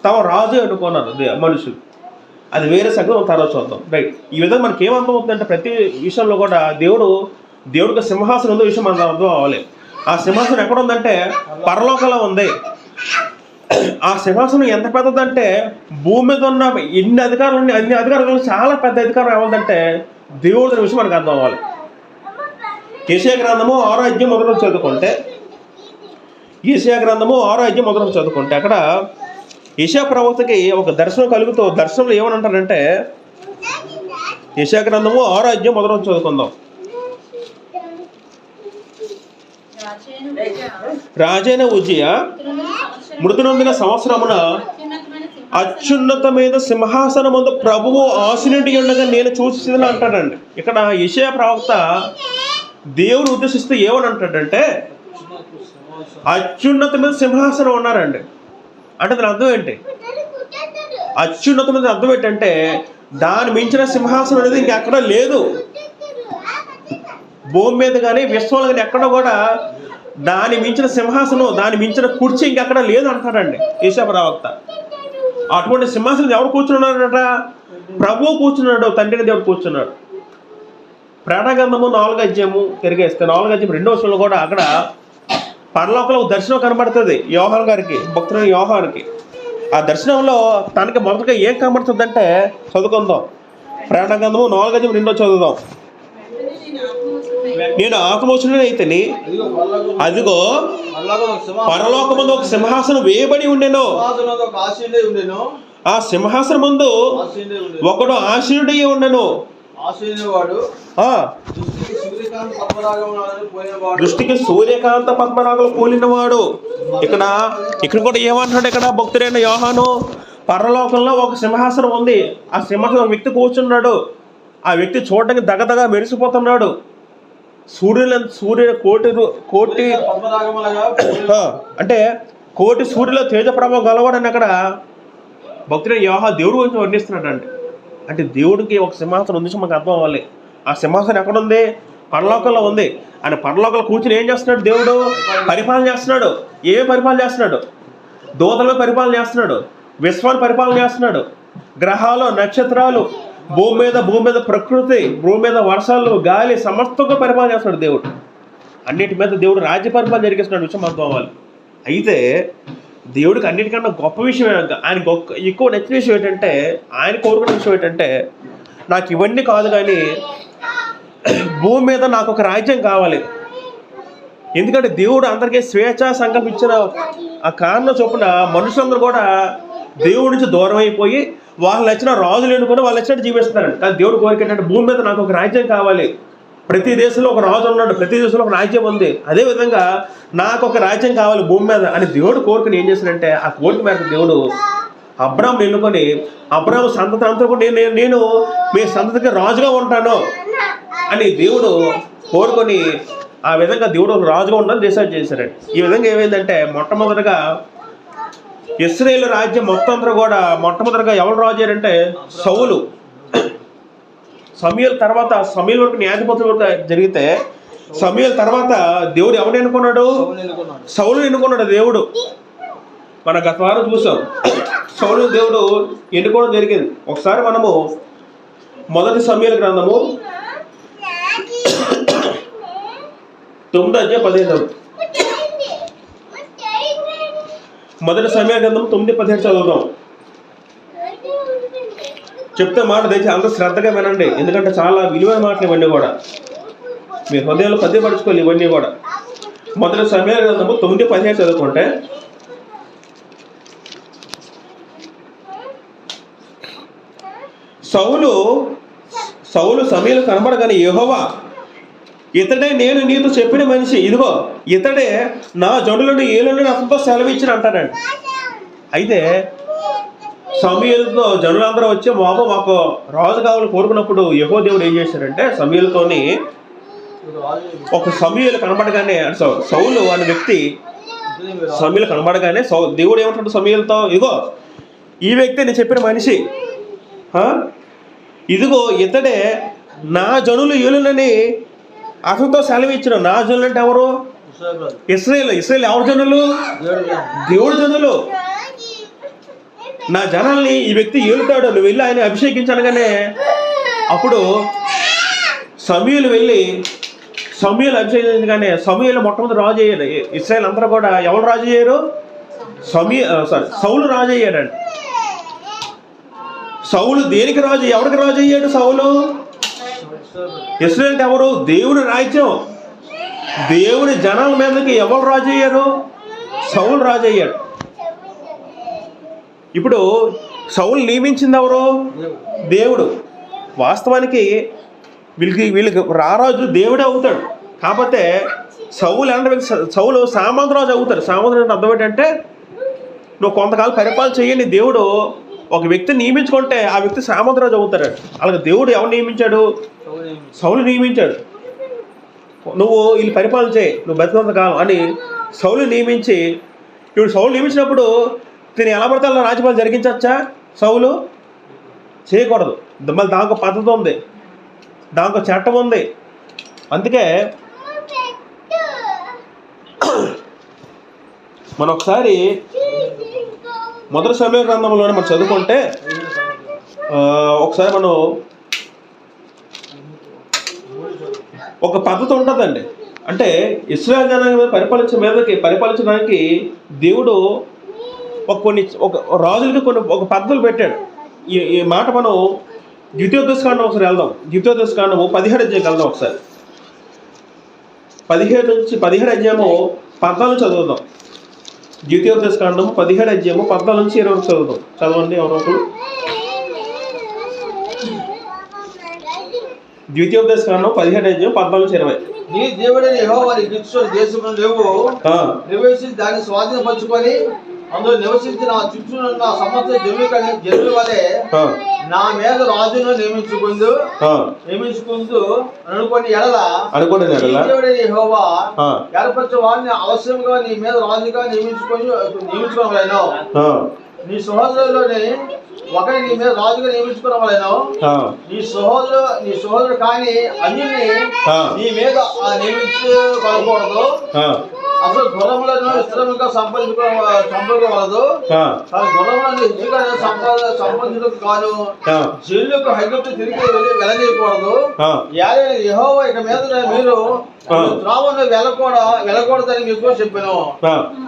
తమ రాజు ఎన్నుకున్నారు మనుషులు. అది వేరే సంగతి తర్వాత చూద్దాం. రైట్. ఈ విధంగా మనకి ఏమర్థం అవుతుందంటే, ప్రతి విషయంలో కూడా దేవుడికి సింహాసనం ఉందో విషయం మనకు అర్థం అవ్వాలి. ఆ సింహాసనం ఎక్కడ ఉందంటే పరలోకంలో ఉంది. ఆ సింహాసనం ఎంత పెద్దదంటే భూమి మీద ఉన్న అన్ని అధికారులు చాలా పెద్ద అధికారం ఏమందంటే దేవుడి విషయం మనకు అర్థం అవ్వాలి. యెషయా గ్రంథము 6వ అధ్యాయం 1వ చదువుకుంటే, యెషయా గ్రంథము 6వ అధ్యాయం 1వ చదువుకుంటే, అక్కడ యెషయా ప్రవక్తకి ఒక దర్శనం కలుగుతూ, దర్శనంలో ఏమని అంటారంటే, యెషయా గ్రంథము 6వ అధ్యాయం 1వ చదువుకుందాం. రాజైన ఉజ్జియా మృతి నొందిన సంవత్సరమున అత్యున్నతమైన సింహాసనమందు ప్రభువు ఆసీనుడై ఉండగా నేను చూసేదని అంటాడండి. ఇక్కడ యెషయా ప్రవక్త దేవుడు ఉద్దేశిస్తూ ఏమని అంటాడంటే, అత్యున్నతమైన సింహాసనం ఉన్నారండి. అంటే దాని అర్థం ఏంటి? అత్యున్నతమైన అర్థం ఏంటంటే దాని మించిన సింహాసనం అనేది ఇంకెక్కడ లేదు. భూమి మీద కానీ విశ్వంలో కానీ ఎక్కడ కూడా దాని మించిన సింహాసనం, దాని మించిన కుర్చీ ఇంకెక్కడ లేదు అంటాడండి యెషయా ప్రవక్త. అటువంటి సింహాసనం ఎవరు కూర్చున్నాడట? ప్రభువు కూర్చున్నాడు, తండ్రిని దేవుడు కూర్చున్నాడు. ప్రకటన గ్రంథము 4వ అధ్యాయము తిరిగేస్తే 4వ అధ్యాయం 2వ వచనంలో కూడా అక్కడ పరలోకంలో ఒక దర్శనం కనబడుతుంది యోహాను గారికి, భక్తుడైన యోహానుకి. ఆ దర్శనంలో తనకి మొదటగా ఏం కనబడుతుంది అంటే, చదువుకుందాం. ప్రకటన గ్రంథము 4:2 చదువుదాం. నేను ఆత్మోచనైతిని, అదిగో పరలోకమందు ఒక సింహాసనం వేయబడి ఉండెను, ఆ సింహాసనం ముందు ఒకడు ఆసీనుడై ఉండెను. దృష్టికి సూర్యకాంత పద్మరాగలు పోలినవాడు. ఇక్కడ కూడా ఏమంటున్నాడు, ఇక్కడ భక్తుడైన యోహాను, పరలోకంలో ఒక సింహాసనం ఉంది, ఆ సింహాసనం ఒక వ్యక్తి కూర్చున్నాడు, ఆ వ్యక్తి చూడడానికి దగదగా మెరిసిపోతున్నాడు. సూర్యుడు కోటి అంటే కోటి సూర్యుల తేజప్రభావం గలవాడని అక్కడ భక్తుడైన యోహాను దేవుడి గురించి వర్ణిస్తున్నాడు. అంటే దేవుడికి ఒక సింహాసనం ఉంది, మనకు అర్థం అవ్వాలి. ఆ సింహాసనం ఎక్కడుంది? పరలోకంలో ఉంది. ఆయన పరలోకంలో కూర్చుని ఏం చేస్తున్నాడు? దేవుడు పరిపాలన చేస్తున్నాడు. ఏం పరిపాలన చేస్తున్నాడు? దూతలను పరిపాలన చేస్తున్నాడు, విశ్వాన్ని పరిపాలన చేస్తున్నాడు, గ్రహాలు, నక్షత్రాలు, భూమి మీద ప్రకృతి, భూమి మీద వర్షాలు, గాలి, సమస్తంగా పరిపాలన చేస్తున్నాడు దేవుడు. అన్నిటి మీద దేవుడు రాజ్య పరిపాలన జరిగిస్తున్నాడు విషయం అర్థం అవ్వాలి. అయితే దేవుడికి అన్నిటికన్నా గొప్ప విషయం, ఆయన ఎక్కువ నచ్చిన విషయం ఏంటంటే, ఆయన కోరుకున్న విషయం ఏంటంటే, నాకు ఇవన్నీ కాదు కానీ భూమి మీద నాకు ఒక రాజ్యం కావాలి. ఎందుకంటే దేవుడు అందరికీ స్వేచ్ఛ సంకల్పించిన ఆ కారణం చొప్పున మనుషులందరూ కూడా దేవుడి నుంచి దూరం అయిపోయి వాళ్ళు నచ్చిన రాజులు ఎన్నుకొని వాళ్ళు నచ్చినట్టు జీవిస్తున్నారు. కానీ దేవుడు కోరిక ఏంటంటే, భూమి మీద నాకు ఒక రాజ్యం కావాలి. ప్రతి దేశంలో ఒక రాజు ఉన్నాడు, ప్రతి దేశంలో ఒక రాజ్యం ఉంది, అదేవిధంగా నాకు ఒక రాజ్యం కావాలి భూమి మీద అని దేవుడు కోరికను ఏం చేశాడంటే, ఆ కోరిక మేరకు దేవుడు అబ్రాహామును ఎన్నుకొని, అబ్రాహాము సంతతి అంతా కూడా నేను మీ సంతతికి రాజుగా ఉంటాను అని దేవుడు కోరుకొని, ఆ విధంగా దేవుడు రాజుగా ఉండాలని డిసైడ్ చేశారండి. ఈ విధంగా ఏమైందంటే, మొట్టమొదటిగా ఇశ్రాయేలు రాజ్యం మొత్తం అంతా కూడా మొట్టమొదటిగా ఎవరు రాజు అయ్యారంటే సౌలు. సమూయేలు తర్వాత, సమూయేలు వరకు న్యాయాధిపతుల వరకు జరిగితే, సమూయేలు తర్వాత దేవుడు ఎవరు ఎన్నుకున్నాడు? సౌలు ఎన్నుకున్నాడు దేవుడు. మన గత వారం చూసాం, సౌలు దేవుడు ఎన్నుకోవడం జరిగింది. ఒకసారి మనము మొదటి సమూయేలు గ్రంథము 9:15 మొదటి సమూయేలు గ్రంథం 9:17 చదువుదాం. చెప్తే మాట దయచేసి అందరూ శ్రద్ధగా వినండి, ఎందుకంటే చాలా విలువైన మాటలు ఇవన్నీ కూడా. మీ హృదయంలో పద్యపరచుకోవాలి ఇవన్నీ కూడా. మొదటి సమూయేలు గ్రంథము 9:17 చదువుకుంటే, సౌలు సమూయేలు కనబడగానే, యెహోవా, ఇతడే నేను నీతో చెప్పిన మనిషి, ఇదిగో ఇతడే నా జనులను ఏలును అతనితో సెలవిచ్చిన అంటాడండి. అయితే సమూయేలుతో జనులందరూ వచ్చి మాకు రాజు కావాలని కోరుకున్నప్పుడు యెహోవా దేవుడు ఏం చేశారంటే, సమూయేలుతోని ఒక సమూయేలు కనబడగానే, సౌలు అనే వ్యక్తి సమూయేలు కనబడగానే దేవుడు ఏమంటాడు సమూయేలుతో, ఇదిగో ఈ వ్యక్తి నేను చెప్పిన మనిషి, ఇదిగో ఇతడే నా జనులు ఏలునని అతనితో సెలవిచ్చిన. నా జనులు అంటే ఎవరు? ఇశ్రాయేలు. ఎవరు జనులు? దేవుడు జనులు. నా జనాల్ని ఈ వ్యక్తి ఏలుతాడు, నువ్వు వెళ్ళి ఆయన అభిషేకించనగానే, అప్పుడు సమూయేలు వెళ్ళి సమూయేలు అభిషేకించగానే సమూయేలు మొట్టమొదటి రాజు అయ్యాడు. ఇశ్రాయేలు అందరూ కూడా ఎవరు రాజు అయ్యారు? సౌలు రాజు అయ్యాడండి. సౌలు దేనికి రాజు? ఎవరికి రాజు అయ్యాడు సౌలు? ఇశ్రాయేలు అంటే ఎవరు? దేవుని రాజ్యం, దేవుని జనాల మీదకి ఎవరు రాజు అయ్యారు? సౌలు రాజు అయ్యాడు. ఇప్పుడు సౌలు నియమించింది ఎవరు? దేవుడు. వాస్తవానికి వీళ్ళకి రారాజు దేవుడే అవుతాడు. కాకపోతే సౌలు సామంతరాజు అవుతాడు. సామంతరాజు అర్థం ఏంటంటే, నువ్వు కొంతకాలం పరిపాలన చెయ్యండి, దేవుడు ఒక వ్యక్తిని నియమించుకుంటే ఆ వ్యక్తి సామంతరాజు అవుతాడు. అలాగే దేవుడు ఎవరు నియమించాడు? సౌలు నియమించాడు. నువ్వు వీళ్ళు పరిపాలన చేయి, నువ్వు బతికినంత కాలం అని సౌలు నియమించి, ఇప్పుడు సౌలు నియమించినప్పుడు నేను ఎలా పడితే అలా రాజ్యపాలన జరిగించవచ్చా? సౌలు చేయకూడదు. మళ్ళీ దానికి పద్ధతి ఉంది, దానికి చట్టం ఉంది. అందుకే మనం ఒకసారి మొదటి సమూయేలు గ్రంథంలోనే మనం చదువుకుంటే, ఒకసారి మనం ఒక పద్ధతి ఉంటుందండి. అంటే ఇశ్రాయేలు జనాంగం పరిపాలించడానికి దేవుడు ఒక రాజులకి ఒక పద్ధతులు పెట్టాడు. ఈ మాట మనం ద్వితీయోపదేశకాండం ఒకసారి వెళ్దాం. ద్వితీయోపదేశకాండము 17 అధ్యాయంకి వెళ్దాం. ఒకసారి 17 అధ్యాయము 14 చదువుదాం. ద్వితీయోపదేశకాండము 17 అధ్యాయము 14 నుంచి 20 చదువుదాం. చదవండి ఎవరో ఒకరు. ద్వితీయోపదేశకాండం 17 అధ్యాయం 14 నుంచి 20. నీ దేవుడైన యెహోవా నీకు ఇచ్చిన దేశమును నువ్వు నివేశించి దాన్ని స్వాధీనపరచుకొని అందులో నివసించిన చుట్టూనున్న సమస్త జనుల వలె నా మీద రాజును నియమించుకుందు అనుకోని ఎడల దేవుడైన యెహోవా ఏర్పరచు వారిని అవసరంగా నీ మీద రాజుగా నియమించుకోవాలను. నీ సహోదరులోని ఒకరిని నీ మీద రాజుగా నియమించుకోవాలను. నీ సహోదరుడు కానీ అన్యుని నీ మీద నియమించుకోకూడదు. అసలు గుర్రములను స్థిరంగా సంపాదించుకోవలదు. గుర్రములను సంపాదించడం కాను జైలుకు హైకోర్టు తిరిగి వెళ్ళనీయకూడదు. యెహోవా ఇక మీద మీరు త్రావును వెళ్ళకూడదని మీకు చెప్పాను.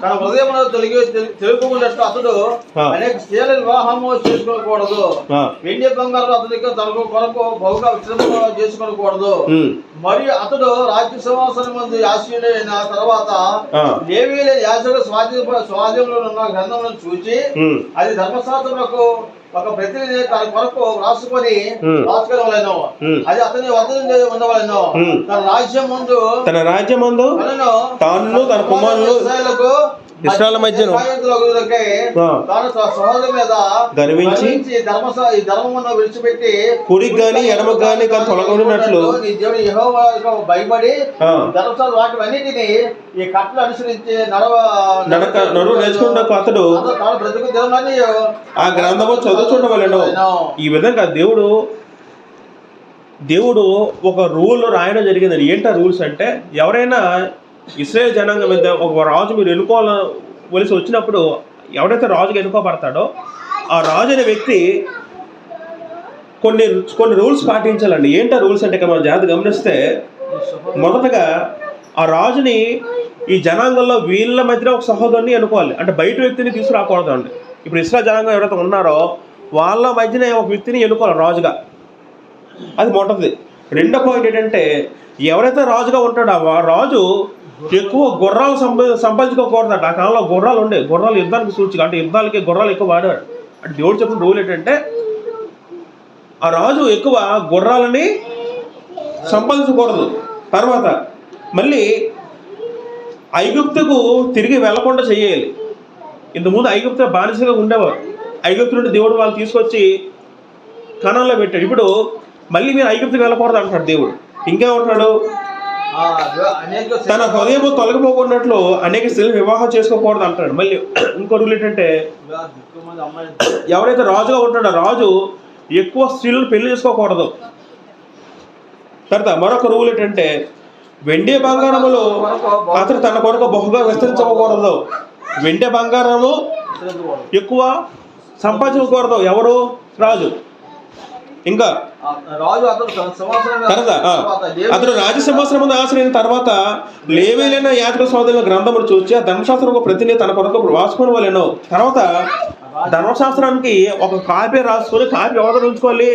తన హృదయంలో తెలుగుకున్నట్టు అతడు అనేక స్త్రీల వివాహము చేసుకోకూడదు. వెండి బంగారం అతనికి తనకు కొరకు బహుగా విశ్రమ చేసుకోకూడదు. మరియు అతడు రాజ్య సింహాసనం మందు యాశీయుడైన తర్వాత లేవీయుల యాజకుల స్వాధీనంలో ఉన్న గ్రంథములను చూచి అది ధర్మశాస్త్రములకు ఒక ప్రతినిధి తన కొరకు రాసుకొని రాసుకొనవలెను. అది అతని వద్ద నుండి ఉండవలెను. తన రాజ్యం ముందు తాను తన కుమారులు ఇశ్రాయేలు మధ్యను గర్వించి ధర్మమును విడిచిపెట్టి కుడికి గాని ఎడమకు గాని తొలగొడినట్లు భయపడి ధర్మశాస్త్ర వాటివన్నిటిని ఈ కట్టలు అనుసరించి నడువు నేర్చుకున్నకు అతడు ఆ గ్రంథము చదువుచుండవలెను. ఈ విధంగా దేవుడు ఒక రూల్ రాయడం జరిగిందండి. ఏంటా రూల్స్ అంటే, ఎవరైనా ఇశ్రాయేలు జనాంగం మీద ఒక రాజు మీరు ఎన్నుకోవలసి వచ్చినప్పుడు ఎవరైతే రాజుగా ఎన్నుకోబడతాడో ఆ రాజు అనే వ్యక్తి కొన్ని రూల్స్ పాటించాలండి. ఏంటా రూల్స్ అంటే మనం జాగ్రత్త గమనిస్తే, మొదటగా ఆ రాజుని ఈ జనాంగంలో వీళ్ళ మధ్యలో ఒక సహోదరుని ఎన్నుకోవాలి. అంటే బయట వ్యక్తిని తీసుకురాకూడదు అండి. ఇప్పుడు ఇశ్రాయేలు జనాంగం ఎవరైతే ఉన్నారో వాళ్ళ మధ్యనే ఒక వ్యక్తిని ఎన్నుకోవాలి రాజుగా. అది మొదటిది. రెండో పాయింట్ ఏంటంటే, ఎవరైతే రాజుగా ఉంటాడో ఆ రాజు ఎక్కువ గుర్రాలు సంపాదించుకోకూడదు. ఆ కాలంలో గుర్రాలు ఉండే, గుర్రాలు యుద్ధానికి సూచిక, అంటే యుద్ధాలకి గుర్రాలు ఎక్కువ వాడాడు. అంటే దేవుడు చెప్పిన రూల్ ఏంటంటే, ఆ రాజు ఎక్కువ గుర్రాలని సంపాదించకూడదు. తర్వాత మళ్ళీ ఐగుప్తుకు తిరిగి వెళ్లకుండా చేయాలి. ఇంతకుముందు ఐగుప్తు బానిసగా ఉండేవారు. ఐగుప్తు నుండి దేవుడు వాళ్ళు తీసుకొచ్చి కణంలో పెట్టాడు. ఇప్పుడు మళ్ళీ మీరు ఐగుప్తుకి వెళ్ళకూడదు అంటాడు దేవుడు. ఇంకేమంటాడు, తన హృదయం తొలగిపోకున్నట్లు అనేక స్త్రీలు వివాహం చేసుకోకూడదు అంటాడు. మళ్ళీ ఇంకో రూల్ ఏంటంటే, ఎవరైతే రాజుగా ఉంటాడో రాజు ఎక్కువ స్త్రీలను పెళ్లి చేసుకోకూడదు. తర్వాత మరొక రూల్ ఏంటంటే, వెండి బంగారములు అతను తన కొరకు బహుగా విస్తరించకూడదు. వెండి బంగారము ఎక్కువ సంపాదించకూడదు ఎవరు? రాజు. ఇంకా అతను రాజసింహాసనం ఆశ్రయిన తర్వాత లేవీలైన యాజకుల సోదరుల గ్రంథమును చూసి ఆ ధర్మశాస్త్రం ప్రతినిధి తన కొరకు రాసుకుని వాళ్ళను. తర్వాత ధర్మశాస్త్రానికి ఒక కాపీ రాసుకొని, కాపీ ఎవరి ఉంచుకోవాలి?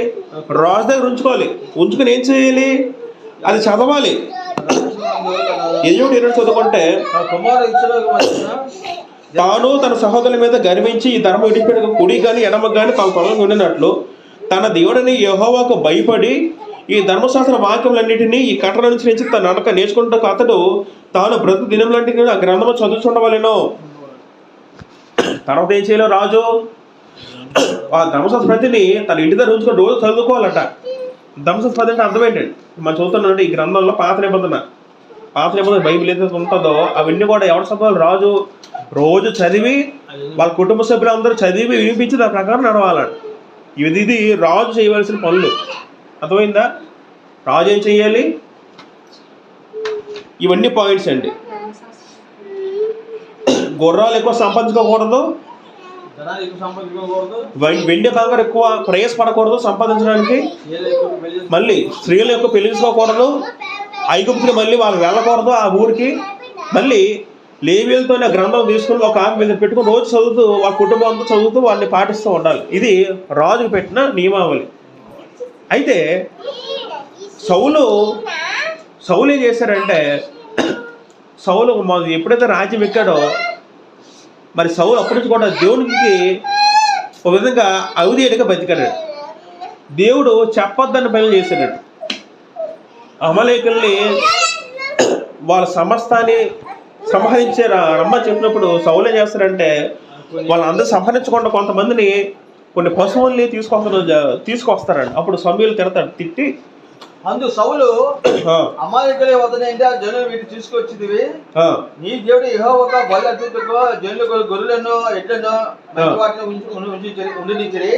రాజు దగ్గర ఉంచుకోవాలి. ఉంచుకొని ఏం చేయాలి? అది చదవాలి. ఎదురు చదువుకుంటే, తాను తన సహోదరుల మీద గర్వించి ఈ ధర్మం విడిపెట్టక కుడి కానీ ఎడమకు కానీ తాను తొలగి ఉండినట్లు తన దేవుడిని యెహోవాకు భయపడి ఈ ధర్మశాస్త్ర వాక్యములన్నింటినీ ఈ కట్టడ నుంచి తన నడక నేర్చుకుంటూ అతడు తాను బ్రతుకు దినములంటిని ఆ గ్రంథము చదువుతుండవలెను. తర్వాత ఏం చేయలేవు? రాజు ఆ ధర్మశాస్త్ర ప్రతిని తన ఇంటి దగ్గర ఉంచుకొని రోజు చదువుకోవాలట. ధర్మశాస్త్ర ప్రతి అంటే అర్థం ఏంటండి? మనం చదువుతున్నాంటే ఈ గ్రంథంలో పాత నిబంధన బైబిల్ ఏదైతే ఉంటుందో అవన్నీ కూడా ఎవరు చదవాలి? రాజు రోజు చదివి వాళ్ళ కుటుంబ సభ్యులందరూ చదివి వినిపించి దాని ప్రకారం నడవాలంట. ఇది రాజు చేయవలసిన పనులు. అర్థమైందా? రాజు ఏం చెయ్యాలి? ఇవన్నీ పాయింట్స్ అండి. గుర్రాలు ఎక్కువ సంపాదించుకోకూడదు, వెండి బంగారం ఎక్కువ ప్రయాసపడకూడదు సంపాదించడానికి, మళ్ళీ స్త్రీలు ఎక్కువ పెళ్లి చేసుకోకూడదు, ఐగుప్తులు మళ్ళీ వాళ్ళు వెళ్ళకూడదు ఆ ఊరికి. మళ్ళీ లేవీయులతోనే గ్రంథం తీసుకుని ఒక ఆమె మీద పెట్టుకుని రోజు చదువుతూ వాళ్ళ కుటుంబంతో చదువుతూ వాళ్ళని పాటిస్తూ ఉండాలి. ఇది రాజుకు పెట్టిన నియమావళి. అయితే సౌలు ఏం చేశారంటే, సౌలు ఎప్పుడైతే రాజ్యం ఎక్కాడో మరి సౌలు అప్పటి నుంచి కూడా దేవునికి ఒక విధంగా అవిధేయుడిగా బతికాడు. దేవుడు చెప్పొద్దని పనులు చేశాడు. అమలేకుల్ని వాళ్ళ సమస్తాన్ని సంహరించే రమ్మని చెప్పినప్పుడు సౌలు ఏం చేస్తారంటే, వాళ్ళందరూ సంహరించకుండా కొంతమందిని కొన్ని పశువుల్ని తీసుకొస్తారండి. అప్పుడు సమూయేలు తిడతాడు, తిట్టి అందు సౌలు అమాలేకుల వద్దనేంటి ఆ జనులు వీటిని తీసుకొచ్చిదివి, నీ దేవుడు యెహోవా బలి అర్పించుటకు జనులు గొర్రెలను ఎడ్లను మంచి వాటిని ఉండినిచ్చిరి,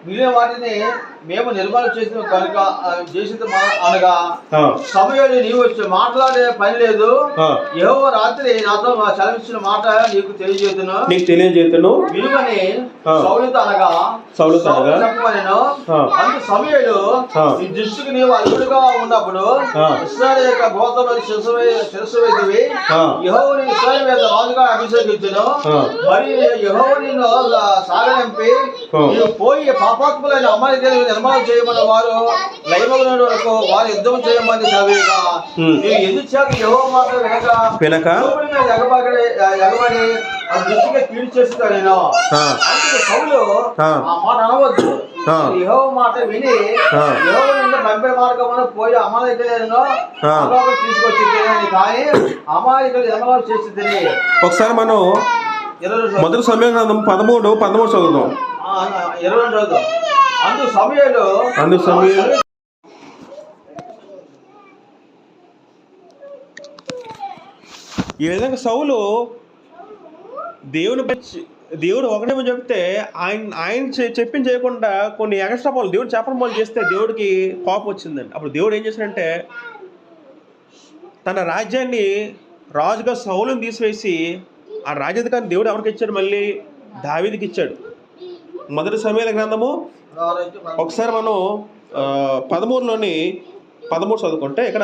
మిగిలిన వాటిని మేము నిర్మాణం చేసిన కనుక అనగా సమయంలో నీవు వచ్చి మాట్లాడే పని లేదు, యెహోవా రాత్రి నాతో సెలవిచ్చిన మాట నీకు తెలియజేతును విలువని సౌలుతో అనగా చెప్పమనెను. అందు సమయంలో నీ దృష్టికి నీవు అల్లుడుగా ఉన్నప్పుడు ఇశ్రాయేలు యొక్క గోత్రములకు శిరస్సు వేదివి, యెహోవా నిన్ను ఇశ్రాయేలు మీద రాజుగా అభిషేకించును. మరి యెహోవా నిన్ను సాగనింపి నీవు పోయి పాపాత్ములైన అమాలేకులను నిర్మాణం చేయమన్న వారు లయమగున వరకు వారు యుద్ధం చేయమని చదివిగా, నీవు ఎందుకు చేత యెహోవా మాట వినక ఎగబడి ఆ దృష్టిగా కీడు చేస్తాను నేను. అందుకే సౌలు ఆ మాట అనవద్దు, యెహోవా మాట విని యెహోవా నుండి పంపే మార్గమున పోయి అమాలేకులను తీసుకొచ్చి కానీ అమాలేకులు నిర్మాణం చేసి తిని. ఒకసారి మనం మొదటి సమయం గ్రంథం 13 చదువుదాం. 22 చదువుదాం. అందు సమయంలో ఈ విధంగా సౌలు దేవుడు ఒకటే చెప్తే ఆయన చెప్పింది చేయకుండా కొన్ని ఎక్స్ట్రా పనులు దేవుడు చెప్పడం పనులు చేస్తే దేవుడికి కోపం వచ్చిందండి. అప్పుడు దేవుడు ఏం చేశాడంటే, తన రాజ్యాన్ని రాజుగా సౌలుని తీసివేసి ఆ రాజ్యాధికారిని దేవుడు ఎవరికి ఇచ్చాడు? మళ్ళీ దావీదుకి ఇచ్చాడు. మొదటి సమూయేలు గ్రంథము ఒకసారి మనం 13 చదువుకుంటే ఇక్కడ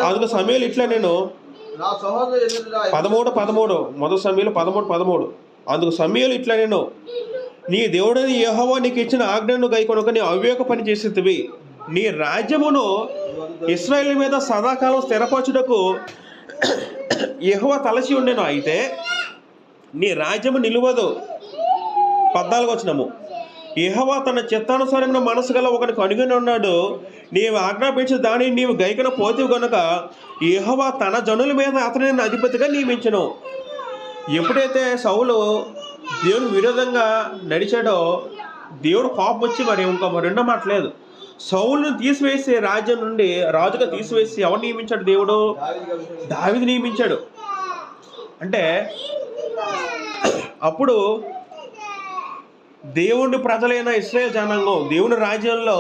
అందుకు సమూయేలు ఇట్లా నేను 13 మొదటి సమూయేలు 13 అందుకు సమూయేలు ఇట్లా నేను నీ దేవుడని యెహోవా నీకు ఇచ్చిన ఆజ్ఞను గైకొనక నీ అవివేక పని చేసేదివి, నీ రాజ్యమును ఇశ్రాయేలు మీద సదాకాలం స్థిరపరచుటకు యెహోవా తలచి ఉండెను. అయితే నీ రాజ్యము నిలువదు. 14 వచనము, యెహోవా తన చిత్తానుసారమైన మనసు గల ఒకరికి అనుగుని ఉన్నాడు, నీవు ఆజ్ఞాపించిన దానిని నీవు గైకన పోతివి గనుక యెహోవా తన జనుల మీద అతనిని అధిపతిగా నియమించను. ఎప్పుడైతే సౌలు దేవుని విరోధంగా నడిచాడో దేవుడు కోపం వచ్చి మరి రెండో మాట లేదు, సౌలును తీసివేసి రాజ్యం నుండి రాజుగా తీసివేసి ఎవరు నియమించాడు? దేవుడు దావీదు నియమించాడు. అంటే అప్పుడు దేవుని ప్రజలైన ఇశ్రాయేల్ జనాంగం దేవుని రాజ్యంలో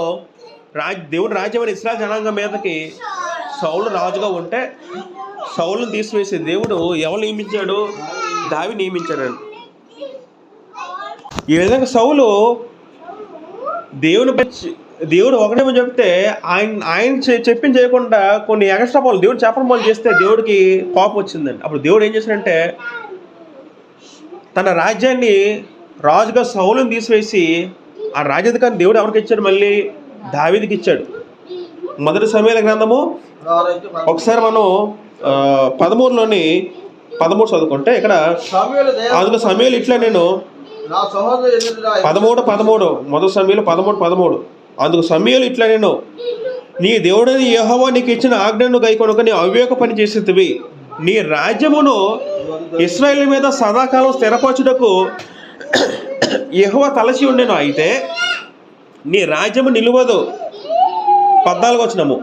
దేవుని రాజ్యమైన ఇశ్రాయేల్ జనాంగం మీదకి సౌలు రాజుగా ఉంటే సౌలును తీసివేసి దేవుడు ఎవరు నియమించాడు? దావీదు నియమించాడండి. ఈ విధంగా సౌలు దేవుడు ఒకటే చెప్తే ఆయన చెప్పింది చేయకుండా కొన్ని ఎక్స్ట్రా పనులు దేవుడు చెప్పడం పనులు చేస్తే దేవుడికి కోపం వచ్చిందండి. అప్పుడు దేవుడు ఏం చేశాడంటే, తన రాజ్యాన్ని రాజుగా సౌలుని తీసివేసి ఆ రాజ్యాధికారిని దేవుడు ఎవరికి ఇచ్చాడు? మళ్ళీ దావీదుకి ఇచ్చాడు. మొదటి సమూయేలు గ్రంథము ఒకసారి మనం 13 చదువుకుంటే ఇక్కడ అందుకు సమూయేలు ఇట్లా నేను 13 మొదటి సమూయేలు 13 అందుకు సమూయేలు ఇట్లా నేను నీ దేవుడని యెహోవా నీకు ఇచ్చిన ఆజ్ఞను గైకొనక నీ అవివేక పని చేసేదివి, నీ రాజ్యమును ఇశ్రాయేలు మీద సదాకాలం స్థిరపరచుటకు యెహోవా తలచి ఉండెను. అయితే నీ రాజ్యము నిలువదు. 14 వచనము,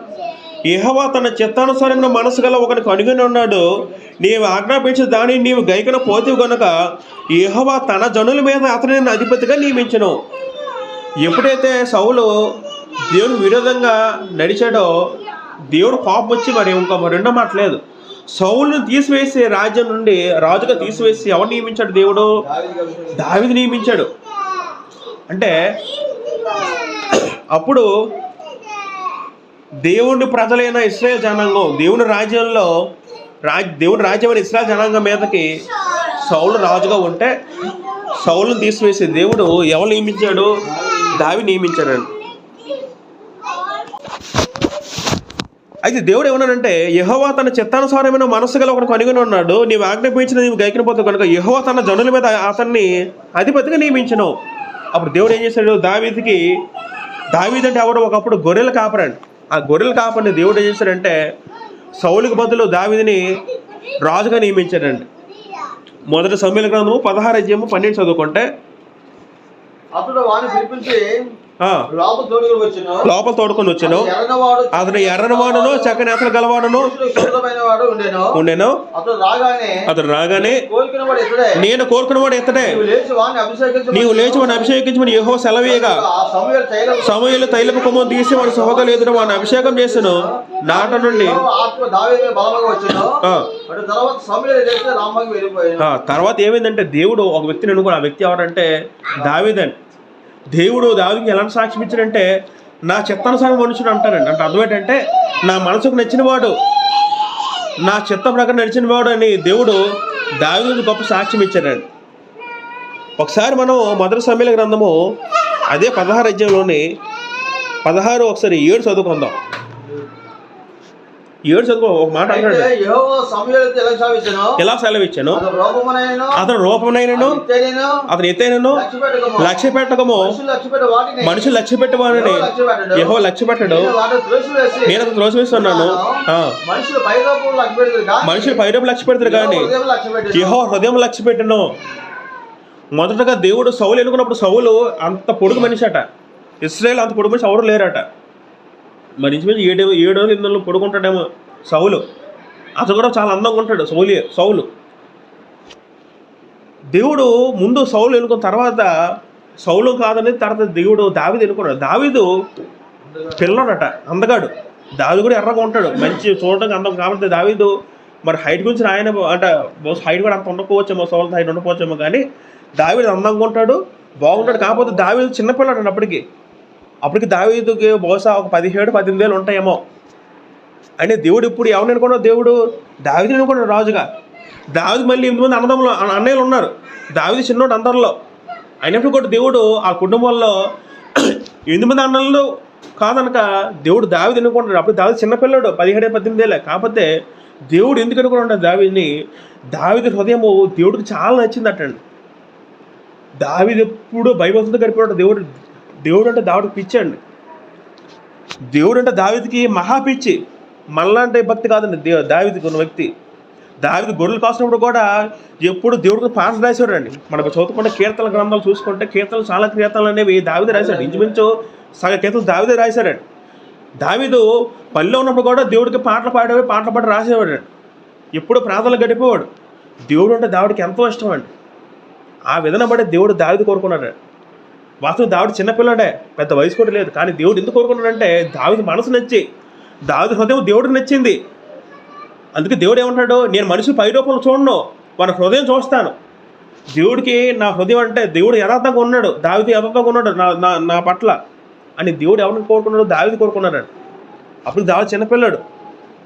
యెహోవా తన చిత్తానుసారమైన మనసు గల ఒకరికి అనుగుని ఉన్నాడు, నీవు ఆజ్ఞాపించిన దానిని నీవు గైకన పోతివి గనుక యెహోవా తన జనుల మీద అతనిని అధిపతిగా నియమించను. ఎప్పుడైతే సౌలు దేవుని విరోధంగా నడిచాడో దేవుడు కోపం వచ్చి మరి రెండో మాట లేదు, సౌలును తీసివేసి రాజ్యం నుండి రాజుగా తీసివేసి ఎవరు నియమించాడు? దేవుడు దావీదు నియమించాడు. అంటే అప్పుడు దేవుని ప్రజలైన ఇశ్రాయేల్ జనాంగం దేవుని రాజ్యంలో దేవుని రాజ్యమైన ఇశ్రాయేల్ జనాంగం మీదకి సౌలు రాజుగా ఉంటే సౌలును తీసివేసే దేవుడు ఎవరు నియమించాడు? దావీదు నియమించాడండి. అయితే దేవుడు ఏమన్నాడంటే, యెహోవా తన చిత్తానుసారమైన మనస్సు గల ఒకడు కనుగొని ఉన్నాడు, నీవు ఆజ్ఞాపించిన నీవు గైకినపోతావు కనుక యెహోవా తన జనుల మీద అతన్ని అధిపతిగా నియమించను. అప్పుడు దేవుడు ఏం చేశాడు? దావీదు అంటే ఎవడు? ఒకప్పుడు గొర్రెల కాపరండి. ఆ గొర్రెల కాపరిని దేవుడు ఏం చేశాడంటే సౌలుకి బదులు దావీదుని రాజుగా నియమించాడండి. మొదటి సమూయేలు గ్రంథము 16:12 చదువుకుంటే, అతడు వాడిని పిలిపించి లోపల తోడుకొని వచ్చాను. అతను ఎర్రనివాడును చక్కని అతను గలవాడును ఉండేను. అతడు రాగానే నేను కోరుకున్నవాడు ఇతడే, నీవు లేచి వాడిని అభిషేకించమని యెహోవా సెలవేయగా సమూయేలు తైలపు కొమ్మను తీసి వాడి సహోదరులు ఎదుట వాడిని అభిషేకం చేశాను. నాట నుండి తర్వాత ఏమైందంటే దేవుడు ఒక వ్యక్తిని ఎన్నుకుని, ఆ వ్యక్తి ఎవరంటే దావీదండి. దేవుడు దావీదుకి ఎలాంటి సాక్ష్యం ఇచ్చాడంటే, నా చిత్తానుసారం మనుషుడు అంటారండి. అంటే అర్థం ఏంటంటే నా మనసుకు నచ్చినవాడు, నా చిత్త ప్రకారం నడిచినవాడు అని దేవుడు దావీదుకి గొప్ప సాక్ష్యం ఇచ్చాడండి. ఒకసారి మనం మొదటి సమూయేలు గ్రంథము అదే 16 అధ్యాయంలోని 16 ఒకసారి 7 చదువుకుందాం. 7 చదువు ఒక మాట అంటాడు, ఎలా సెలవిచ్చాను? అతను రూపమునైనను అతను ఎత్తైనను లక్ష్య పెట్టకము, మనుషులు లక్ష్య పెట్టవానని యెహోవా లక్ష్య పెట్టడు, నేను అతను త్రోసివేస్తున్నాను. మనుషులు పైరూపం లక్ష్య పెడతారు కానీ యెహోవా హృదయం లక్ష్య పెట్టను. మొదటగా దేవుడు సౌలు ఎన్నుకున్నప్పుడు సౌలు అంత పొడుగు మనిషి అట. ఇశ్రాయేలు అంత పొడుగు మనిషి ఎవరు లేరట. మరి ఇంచుమించు 7-8 పొడుగుంటాడేమో సౌలు. అతను కూడా చాలా అందంగా ఉంటాడు సౌలు. దేవుడు ముందు సౌలు ఎన్నుకున్న తర్వాత సౌలు కాదని తర్వాత దేవుడు దావీదు ఎన్నుకున్నాడు. దావీదు పిల్లడట, అందగాడు. దావీదు కూడా ఎర్రగా ఉంటాడు, మంచి చూడడానికి అందం. కాబట్టి దావీదు మరి హైట్ గురించి ఆయన అంటే హైట్ కూడా అంత ఉండకపోవచ్చేమో, సౌలు హైట్ ఉండకపోవచ్చేమో, కానీ దావీదు అందంగా ఉంటాడు, బాగుంటాడు. కాకపోతే దావీదు చిన్నపిల్లాడు అప్పటికి దావీదుకి బహుశా ఒక 17-18 ఏళ్ళు ఉంటాయేమో. అంటే దేవుడు ఇప్పుడు ఎవరిని అనుకున్నాడు? దేవుడు దావీదుని అనుకున్నాడు రాజుగా. దావీదు మళ్ళీ 8 మంది అన్నయ్యలు ఉన్నారు. దావీదు చిన్నోడు అందరిలో. అయినప్పుడు కూడా దేవుడు ఆ కుటుంబంలో 8 మంది అన్నలు కాదనక దేవుడు దావీదు అనుకుంటాడు. అప్పుడు దావీదు చిన్నపిల్లాడు, 17-18 ఏళ్ళే. కాకపోతే దేవుడు ఎందుకు అనుకున్నాడు దావీదుని? దావీదు హృదయము దేవుడికి చాలా నచ్చిందటండి. దావీదు ఎప్పుడు భయభక్తులతో గడిపాడు. దేవుడు అంటే దావీదుకి పిచ్చి అండి. దేవుడు అంటే దావీదుకి మహా పిచ్చి. మనలాంటి భక్తి కాదండి దావీదుకి ఉన్న వ్యక్తి. దావీదు గొర్రెలు కాసినప్పుడు కూడా ఎప్పుడు దేవుడికి పాటలు రాశాడు అండి. మనకు చదువుకుంటే కీర్తన గ్రంథాలు చూసుకుంటే చాలా కీర్తనలు అనేవి దావీదు రాశాడు. ఇంచుమించు సగ కీర్తనలు దావీదే రాశాడండి. దావీదు పల్లెలో ఉన్నప్పుడు కూడా దేవుడికి పాటలు పాడి రాసేవాడు. ఎప్పుడు ప్రార్థనలు గడిపేవాడు. దేవుడు అంటే దావీదుకి ఎంతో ఇష్టం అండి. ఆ విధానం బట్టి దేవుడు దావీదు కోరుకున్నాడు. వాస్తవం దావీదు చిన్నపిల్లడే, పెద్ద వయసు కూడా లేదు. కానీ దేవుడు ఎందుకు కోరుకున్నాడంటే దావీదు మనసు నచ్చి, దావీదు హృదయం దేవుడికి నచ్చింది. అందుకే దేవుడు ఏమంటాడు? నేను మనిషి పై రూపంలో చూడను, వారి హృదయం చూస్తాను. దేవుడికి నా హృదయం అంటే దేవుడు యథార్థంగా ఉన్నాడు, దావీదు యథార్థంగా ఉన్నాడు నా పట్ల అని దేవుడు ఎవరిని కోరుకున్నాడు? దావీదు కోరుకున్నాడు. అప్పుడు దావీదు చిన్నపిల్లాడు,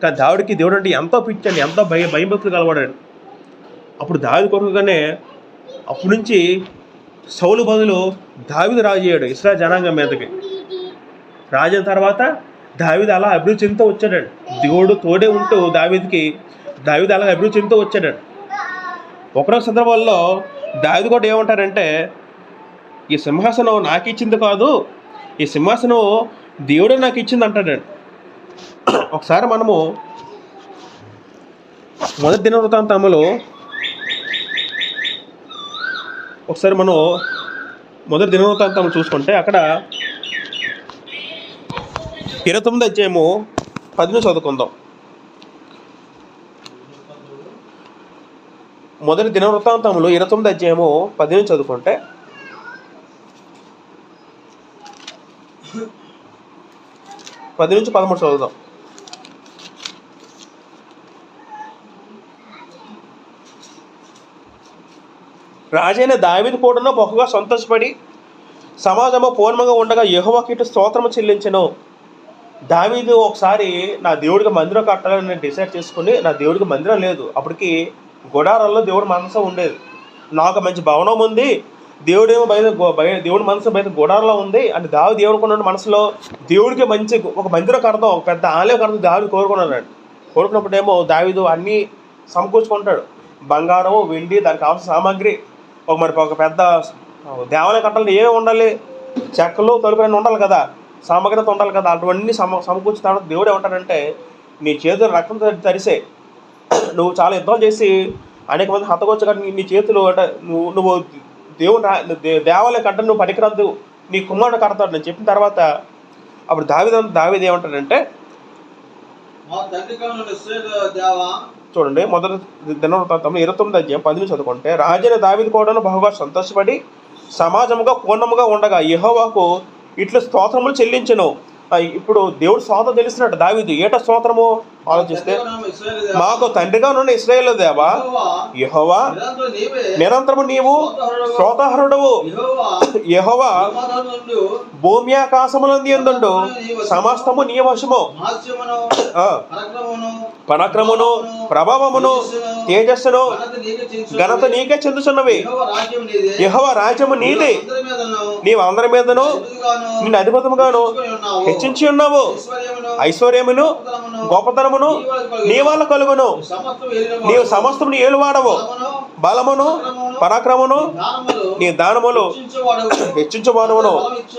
కానీ దావీదుకి దేవుడు అంటే ఎంతో పిచ్చండి, ఎంతో భయభక్తులు కలవాడాడు. అప్పుడు దావీదు కోరుకుగానే అప్పటి నుంచి సౌలు బదులు దావీదు రాజు అయ్యాడు ఇశ్రాయేలు జనాంగం మీదకి. రాజు అయిన తర్వాత దావీదు అలా అభివృద్ధి చెందుతూ వచ్చాడండి. దేవుడు తోడే ఉంటూ దావీదు అలా అభివృద్ధి చెందుతూ వచ్చాడండి. ఒకరొక సందర్భంలో దావీదు కూడా ఏమంటారంటే, ఈ సింహాసనం నాకు ఇచ్చింది కాదు, ఈ సింహాసనం దేవుడే నాకు ఇచ్చింది అంటాడండి. ఒకసారి మనము మొదటి దినవృత్తాంతములో చూసుకుంటే అక్కడ 29 అధ్యాయము 10 చదువుకుందాం. మొదటి దినవృత్తాంతములు 29 అధ్యాయము 10 చదువుకుంటే, పది నుంచి 13 చదువుదాం. రాజైన దావీదు కూడాను బహుగా సంతోషపడి సమాజము పూర్ణంగా ఉండగా యెహోవాకి స్తోత్రము చెల్లించెను. దావీదు ఒకసారి నా దేవుడికి మందిరం కట్టాలని నేను డిసైడ్ చేసుకుని, నా దేవుడికి మందిరం లేదు, అప్పటికి గుడారాల్లో దేవుడి మనసు ఉండేది. నాకు మంచి భవనం ఉంది, దేవుడేమో దేవుడి మనసు బయట గుడారంలో ఉంది అంటే దేవుడు అనుకున్నాడు మనసులో దేవుడికి మంచి ఒక మందిరం కడతాం, ఒక పెద్ద ఆలయం కడతాం దావీదు కోరుకున్నాడు. కోరుకున్నప్పుడేమో దావీదు అన్నీ సమకూర్చుకుంటాడు, బంగారం, వెండి, దానికి కావాల్సిన సామాగ్రి, ఒక పెద్ద దేవాలయం కట్టాలని ఏమేమి ఉండాలి, చెక్కలు, తలుపులన్నీ ఉండాలి కదా, సామగ్రి ఉండాలి కదా, అటువంటి సమకూర్చుతాడు. దేవుడు ఏమంటాడంటే నీ చేతులు రక్తం తరిసే, నువ్వు చాలా యుద్ధాలు చేసి అనేక మంది హతకొచ్చు కానీ నీ చేతులు అంటే నువ్వు దేవుడు దేవాలయం కట్ట నువ్వు పనికిరాదు, నీ కుమారుడు కడతాడు నేను చెప్పిన తర్వాత అప్పుడు దావీదు ఏమంటాడంటే చూడండి, మొదటి దినవృత్తాంతంలో 29వ అధ్యాయం 10 చదువుకుంటే, రాజైన దావీదు కూడా బహుగా సంతోషపడి సమాజముగా పూర్ణముగా ఉండగా యెహోవాకు ఇట్లా స్తోత్రములు చెల్లించెను. ఇప్పుడు దేవుడు స్తోత్రం తెలుస్తున్నాడు దావీదు. ఏట స్తోత్రము ఆలోచిస్తే, మాకు తండ్రిగా ఉన్న ఇశ్రాయేలు దేవా యెహోవా, నిరంతరము నీవు స్తోత్రార్హుడవు. యెహోవా భూమి ఆకాశములందు యందుండు సమస్తము నీ వశము, పరాక్రమమును ప్రభావమును తేజస్సును ఘనత నీకే చెందుతున్నవి. యెహోవా రాజ్యము నీది, నీవు అందరి మీదను నిన్ను అధిపతముగాను హెచ్చించి ఉన్నావు. ఐశ్వర్యమును గొప్పతనమును నీ వల్ల కలుగును. నీవు సమస్తమును ఏలువాడవు. బలమును పరాక్రమమును నీ దానములు హెచ్చించువాడవును.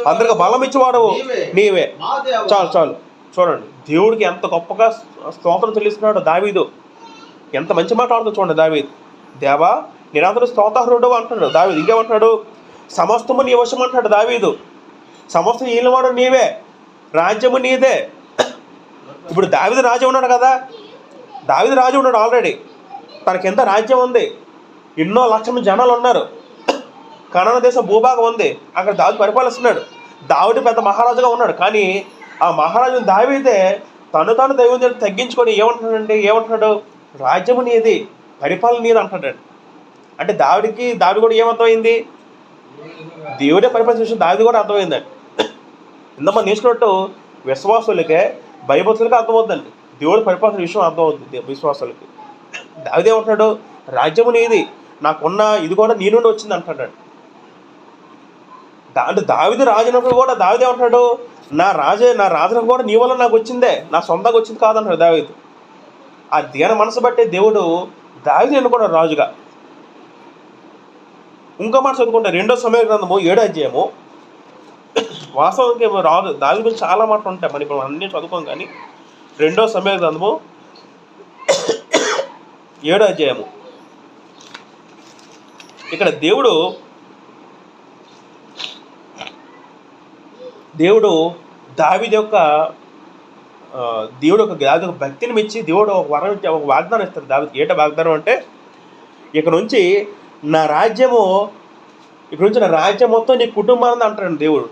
అందరికి బలం ఇచ్చేవాడవు నీవే. చాలు చూడండి, దేవుడికి ఎంత గొప్పగా స్తోత్రం చెల్లిస్తున్నాడు దావీదు. ఎంత మంచి మాట్లాడుతూ చూడండి దావీదు. దేవా నిరంతరం స్తోత్రార్హుడు అంటున్నాడు దావీదు. ఇంకేమంటున్నాడు, సమస్తము నీ వశం అంటాడు దావీదు. సమస్తం ఏలినవాడు నీవే, రాజ్యము నీదే. ఇప్పుడు దావీదు రాజు ఉన్నాడు కదా, దావీదు రాజు ఉన్నాడు ఆల్రెడీ, తనకి ఎంత రాజ్యం ఉంది, ఎన్నో లక్షల జనాలు ఉన్నారు, కనాను దేశం భూభాగం ఉంది, అక్కడ దావీదు పరిపాలిస్తున్నాడు. దావీదు పెద్ద మహారాజుగా ఉన్నాడు. కానీ ఆ మహారాజు దావీదే తాను దైవం తగ్గించుకొని ఏమంటున్నాడు రాజ్యము నీది, పరిపాలన నీది అంటాడు. అంటే దావీదు కూడా ఏమర్థమైంది, దేవుడే పరిపాలన విషయం దావీదు కూడా అర్థమైందండి. ఇంత నేర్చుకున్నట్టు విశ్వాసులకే భయభక్తులకే అర్థమవుతుందండి, దేవుడు పరిపాలన విషయం అర్థమవుతుంది విశ్వాసులకి. దావీదు ఏమంటున్నాడు, రాజ్యము నీది, నాకున్న ఇది కూడా నీ నుండి వచ్చింది అంటాడు. అంటే దావీదు రాజునప్పుడు కూడా దావీదు ఏమంటాడు, నా రాజునకు కూడా నీ వల్ల నాకు వచ్చిందే, నా సొంతంగా వచ్చింది కాదంటాడు దావీదు. ఆ ధ్యాన మనసు బట్టే దేవుడు దావీదు ఎన్నుకున్నాడు రాజుగా. ఇంకో మాట చదువుకుంటే 2వ సమూయేలు గ్రంథము 7వ అధ్యాయము. వాస్తవానికి రాజు దావీదు గురించి చాలా మాటలు ఉంటాయి, మరి ఇప్పుడు అన్నీ చదువుకోం. కానీ 2వ సమూయేలు గ్రంథము 7వ అధ్యాయము. ఇక్కడ దేవుడు దావీదు యొక్క భక్తిని మెచ్చి దేవుడు ఒక వరం ఇచ్చి ఒక వాగ్దానం ఇస్తారు దావీదుకి. ఏట వాగ్దానం అంటే, ఇక్కడ నుంచి నా రాజ్యం మొత్తం నీ కుటుంబాన్ని అంటాడు దేవుడు.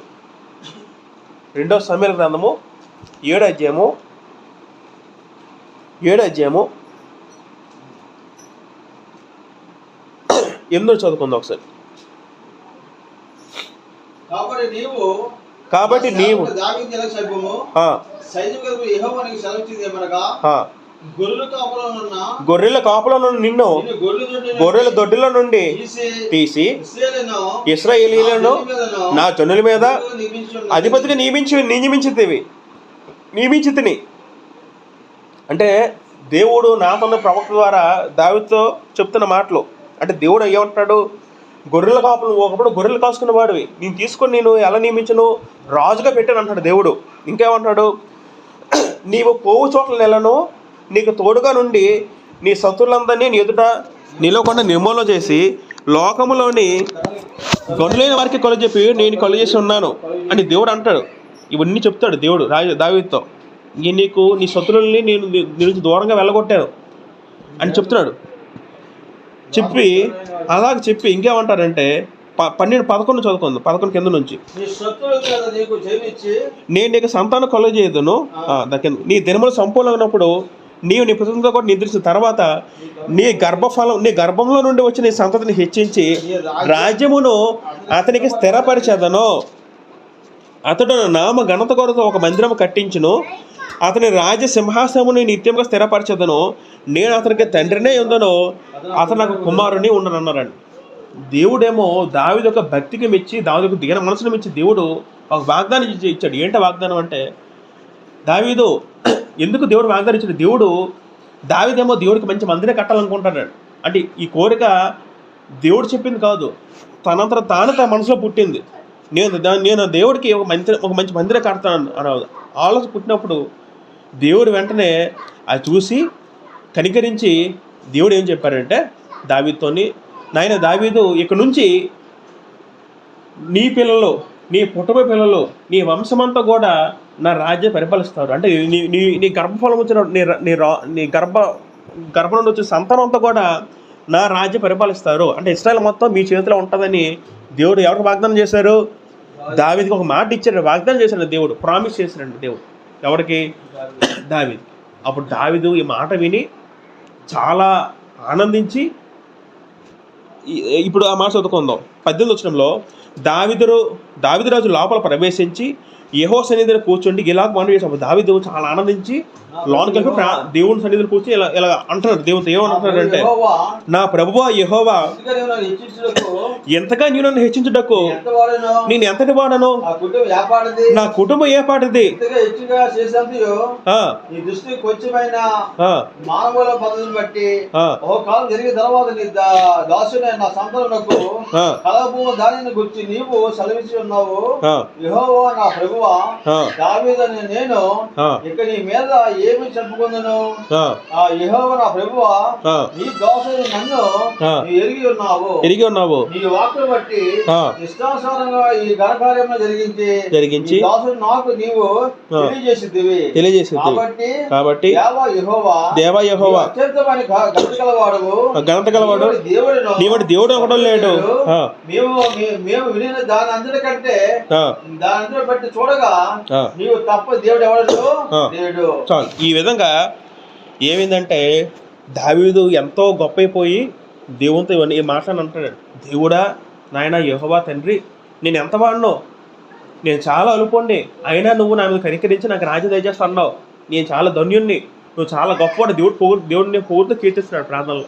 2వ సమూయేలు గ్రంథము 7వ అధ్యాయము 8 చదువుకుందాం ఒకసారి. కాబట్టి నీవు గొర్రెల కాపులను నిన్ను గొర్రెల దొడ్డిలో నుండి తీసి ఇశ్రాయేలీయులను నా జనుల మీద అధిపతిగా నియమించితిని. అంటే దేవుడు నాతోన్న ప్రవక్త ద్వారా దావీదుతో చెప్తున్న మాటలు. అంటే దేవుడు ఏమంటున్నాడు, గొర్రెల కాపులు ఒకప్పుడు గొర్రెలు కాసుకున్న వాడివి, నేను తీసుకొని నేను ఎలా నియమించను, రాజుగా పెట్టాను అంటాడు దేవుడు. ఇంకేమంటున్నాడు, నీవు పోవు చోట్ల నెలను నీకు తోడుగా నుండి నీ శత్రులందరినీ నీ ఎదుట నిలవకుండా నిర్మూలన చేసి లోకములోని గనులైన వారికి కొలజెప్పి నేను కొలజేసి ఉన్నాను అని దేవుడు అంటాడు. ఇవన్నీ చెప్తాడు దేవుడు దావీదుతో. నీకు నీ శత్రువుల్ని నేను నీ నుంచి దూరంగా వెళ్ళగొట్టాను అని చెప్తున్నాడు. చెప్పి ఇంకేమంటారంటే 11 చదువుకుంది, 11 కింద నుంచి, నేను నీకు సంతానం కలుగజేయదును, నీ దినములు సంపూర్ణమైనప్పుడు నీవు నీ పుత్రులతో కూడా నిద్రించిన తర్వాత నీ గర్భంలో నుండి వచ్చి నీ సంతతిని హెచ్చించి రాజ్యమును అతనికి స్థిరపరిచేదను. అతడు నా నామ ఘనత కొరకు ఒక మందిరము కట్టించును, అతని రాజ్య సింహాసనముని నిత్యంగా స్థిరపరచదను, నేను అతనికి తండ్రినే ఉందను, అతను నాకు కుమారుని ఉండనన్నారండి. దేవుడేమో దావీదు యొక్క భక్తికి మెచ్చి, దావీదు యొక్క దిగిన మనసును మెచ్చి దేవుడు ఒక వాగ్దానం ఇచ్చాడు. ఏంటో వాగ్దానం అంటే, దావీదు ఎందుకు దేవుడు వాగ్దానం ఇచ్చాడు? దావీదేమో దేవుడికి మంచి మందిరం కట్టాలనుకుంటాడు. అంటే ఈ కోరిక దేవుడు చెప్పింది కాదు, తనంతట తాను తన మనసులో పుట్టింది. నేను దేవుడికి ఒక మంచి మందిరం కడతాను అని ఆలోచన పుట్టినప్పుడు దేవుడు వెంటనే అది చూసి కనికరించి దేవుడు ఏం చెప్పారంటే దావీదుతోని, నాయన దావీదు, ఇక నుంచి నీ పిల్లలు, నీ పుట్టబో పిల్లలు, నీ వంశమంతా కూడా నా రాజ్యం పరిపాలిస్తారు. అంటే నీ గర్భఫలం వచ్చిన నీ గర్భ నుండి వచ్చిన సంతానం అంతా కూడా నా రాజ్యం పరిపాలిస్తారు. అంటే ఇశ్రాయేలు మొత్తం మీ చేతిలో ఉంటుందని దేవుడు ఎవరికి వాగ్దానం చేశారు? దావీదుకి ఒక మాట ఇచ్చాడు, వాగ్దానం చేశాడు దేవుడు, ప్రామిస్ చేశాడు దేవుడు. ఎవరికి? దావీదు. అప్పుడు దావీదు ఈ మాట విని చాలా ఆనందించి, ఇప్పుడు ఆ మాట చదువుకుందాం. 18వ వచనంలో, దావీదు రాజు లోపల ప్రవేశించి యెహోవా సన్నిధిలో కూర్చోండి ఇలాగ మనవి చేసాము. దావీదు చాలా ఆనందించి లోనికి వెళ్ళి దేవుని సన్నిధిలో కూర్చొని ఇలా అంటున్నాడు. దేవునితో ఏమంటున్నాడంటే, నా ప్రభువా యెహోవా, ఎంతగా నీవు నన్ను హెచ్చించుటకు నేను ఎంతటి వాడను, నా కుటుంబం ఏ పాటిది, నేను ఇక నీ మీద ఏమి చెప్పుకుందును? యెహోవా నా ప్రభువా, నీ దాసుని నన్ను ఎరిగి ఉన్నావు, నీ వాక్కును బట్టి ఇష్టానుసారంగా ఈ ఘనకార్యమును జరిగించి దాసుడు నాకు నీవు తెలియజేసిద్దివి. కాబట్టి దేవా యెహోవా అత్యంతమైన ఘనత గలవాడు, నీవటి దేవుడు ఒకడు లేడు. మేము వినిన దాని అందరికంటే దాని బట్టి చూడగా నీవు తప్ప దేవుడు ఎవడు లేడు. ఈ విధంగా ఏమైందంటే దావీదు ఎంతో గొప్ప అయిపోయి దేవునితో ఈ మాటలను అంటాడు. దేవుడా, నాయన యెహోవా తండ్రి, నేను ఎంత వాడినో, నేను చాలా అలుపండి, అయినా నువ్వు నా మీద కనికరించి నాకు రాజ్యం దయచేస్తా అన్నావు. నేను చాలా ధన్యుణ్ణి, నువ్వు చాలా గొప్పవాడు. దేవుడిని పూర్తి కీర్తిస్తున్నాడు ప్రార్థనలో.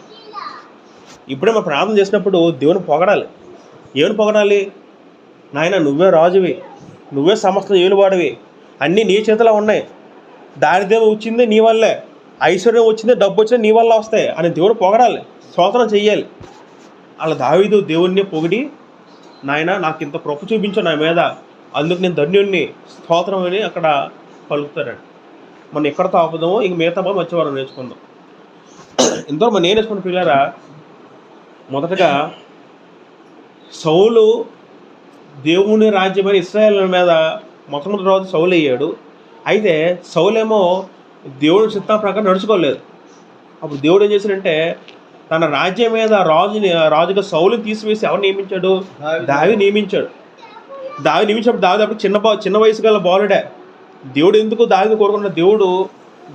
ఇప్పుడే మనం ప్రార్థన చేసినప్పుడు దేవుని పొగడాలి. ఏమని పొగడాలి? నాయన నువ్వే రాజువి, నువ్వే సమస్తం ఏలువాడివి, అన్నీ నీ చేతిలో ఉన్నాయి, దారిద్ర్యం వచ్చింది నీ వల్లే, ఐశ్వర్యం వచ్చింది, డబ్బు వచ్చింది నీ వల్ల వస్తాయి అని దేవుడు పొగడాలి, స్తోత్రం చెయ్యాలి. అలా దావీదు దేవుణ్ణి పొగిడి, నాయన నాకు ఇంత కృప చూపించు నా మీద, అందుకు నేను ధన్యుణ్ణి, స్తోత్రం అని అక్కడ పలుకుతాడు. మనం ఎక్కడితో ఆపుదామో ఇంక మిగతా బాగా వచ్చేవారం నేర్చుకుందాం. ఎంతో మనం నేను నేర్చుకున్న పిల్లరా, మొదటగా సౌలు దేవుని రాజ్యమైన ఇశ్రాయేలు మీద మొట్టమొదటి రోజు సౌలు అయ్యాడు. అయితే సౌలేమో దేవుని చిత్తం ప్రకారం నడుచుకోలేదు. అప్పుడు దేవుడు ఏం చేశాడంటే తన రాజ్యం మీద రాజుగా సౌలుని తీసివేసి ఎవరు నియమించాడు? దావీదు నియమించాడు. దావీదు నియమించినప్పుడు దావీదు అప్పుడు చిన్న వయసు గల బాలుడే. దేవుడు ఎందుకు దావీదు కోరుకున్న? దేవుడు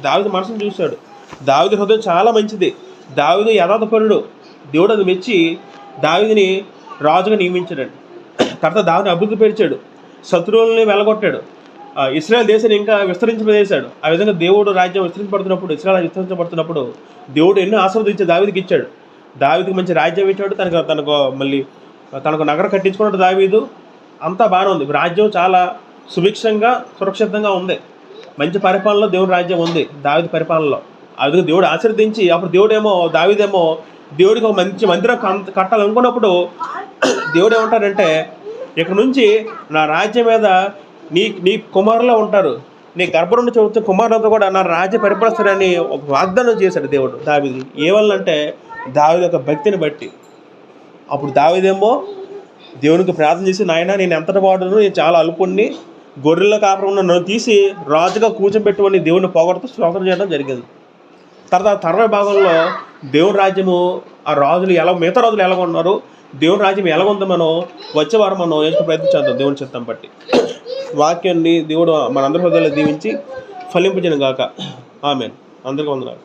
దావీదు మనసును చూశాడు. దావీదు హృదయం చాలా మంచిది, దావీదు యథార్థపరుడు. దేవుడు అది మెచ్చి దావీదుని రాజుగా నియమించాడు. తర్వాత దావీదుని అభివృద్ధి పరిచాడు, శత్రువుల్ని వెలగొట్టాడు, ఇశ్రాయేల్ దేశాన్ని ఇంకా విస్తరింపజేశాడు. ఆ విధంగా దేవుడు రాజ్యం విస్తరించబడుతున్నప్పుడు, ఇశ్రాయేల్ విస్తరించబడుతున్నప్పుడు దేవుడు ఎన్నో ఆశీర్వదించి దావీదుకి ఇచ్చాడు. దావీదుకి మంచి రాజ్యం ఇచ్చాడు, తనకు నగరం కట్టించుకున్నాడు దావీదు. అంతా బాగానే ఉంది, రాజ్యం చాలా సుభిక్షంగా సురక్షితంగా ఉంది, మంచి పరిపాలనలో దేవుడి రాజ్యం ఉంది దావీదు పరిపాలనలో. ఆ విధంగా దేవుడు ఆశీర్వదించి అప్పుడు దావీదేమో దేవుడికి ఒక మంచి మందిరం కట్టాలనుకున్నప్పుడు దేవుడు ఏమంటాడంటే, ఇక్కడ నుంచి నా రాజ్యం మీద నీ కుమారులే ఉంటారు, నీ గర్భం నుండి చూస్తున్న కుమారులతో కూడా నా రాజ్యం పరిపాలిస్తారని ఒక వాగ్దానం చేశాడు దేవుడు దావీదు. ఏవల్లంటే దావీదు యొక్క భక్తిని బట్టి. అప్పుడు దావీదేమో దేవునికి ప్రార్థన చేసి, నాయన నేను ఎంతటి వాడును, నేను చాలా అల్పుణ్ణి, గొర్రెల కాపురం నన్ను తీసి రాజుగా కూర్చోబెట్టుకొని దేవుడిని పోగొడుతూ స్తోత్రం చేయడం జరిగింది. తర్వాత భాగంలో దేవుని రాజ్యము ఆ రాజులు మిగతా రాజులు ఎలాగ ఉన్నారు, దేవుని రాజ్యం ఎలాగుందో మనం వచ్చే వారం మనం ఎంచుకు ప్రయత్నించాం దేవుని చిత్తం బట్టి. వాక్యాన్ని దేవుడు మనందరి హృదయాల్లో దీవించి ఫలింపజేయను గాక. ఆమేన్. అందరికీ వందనాలు.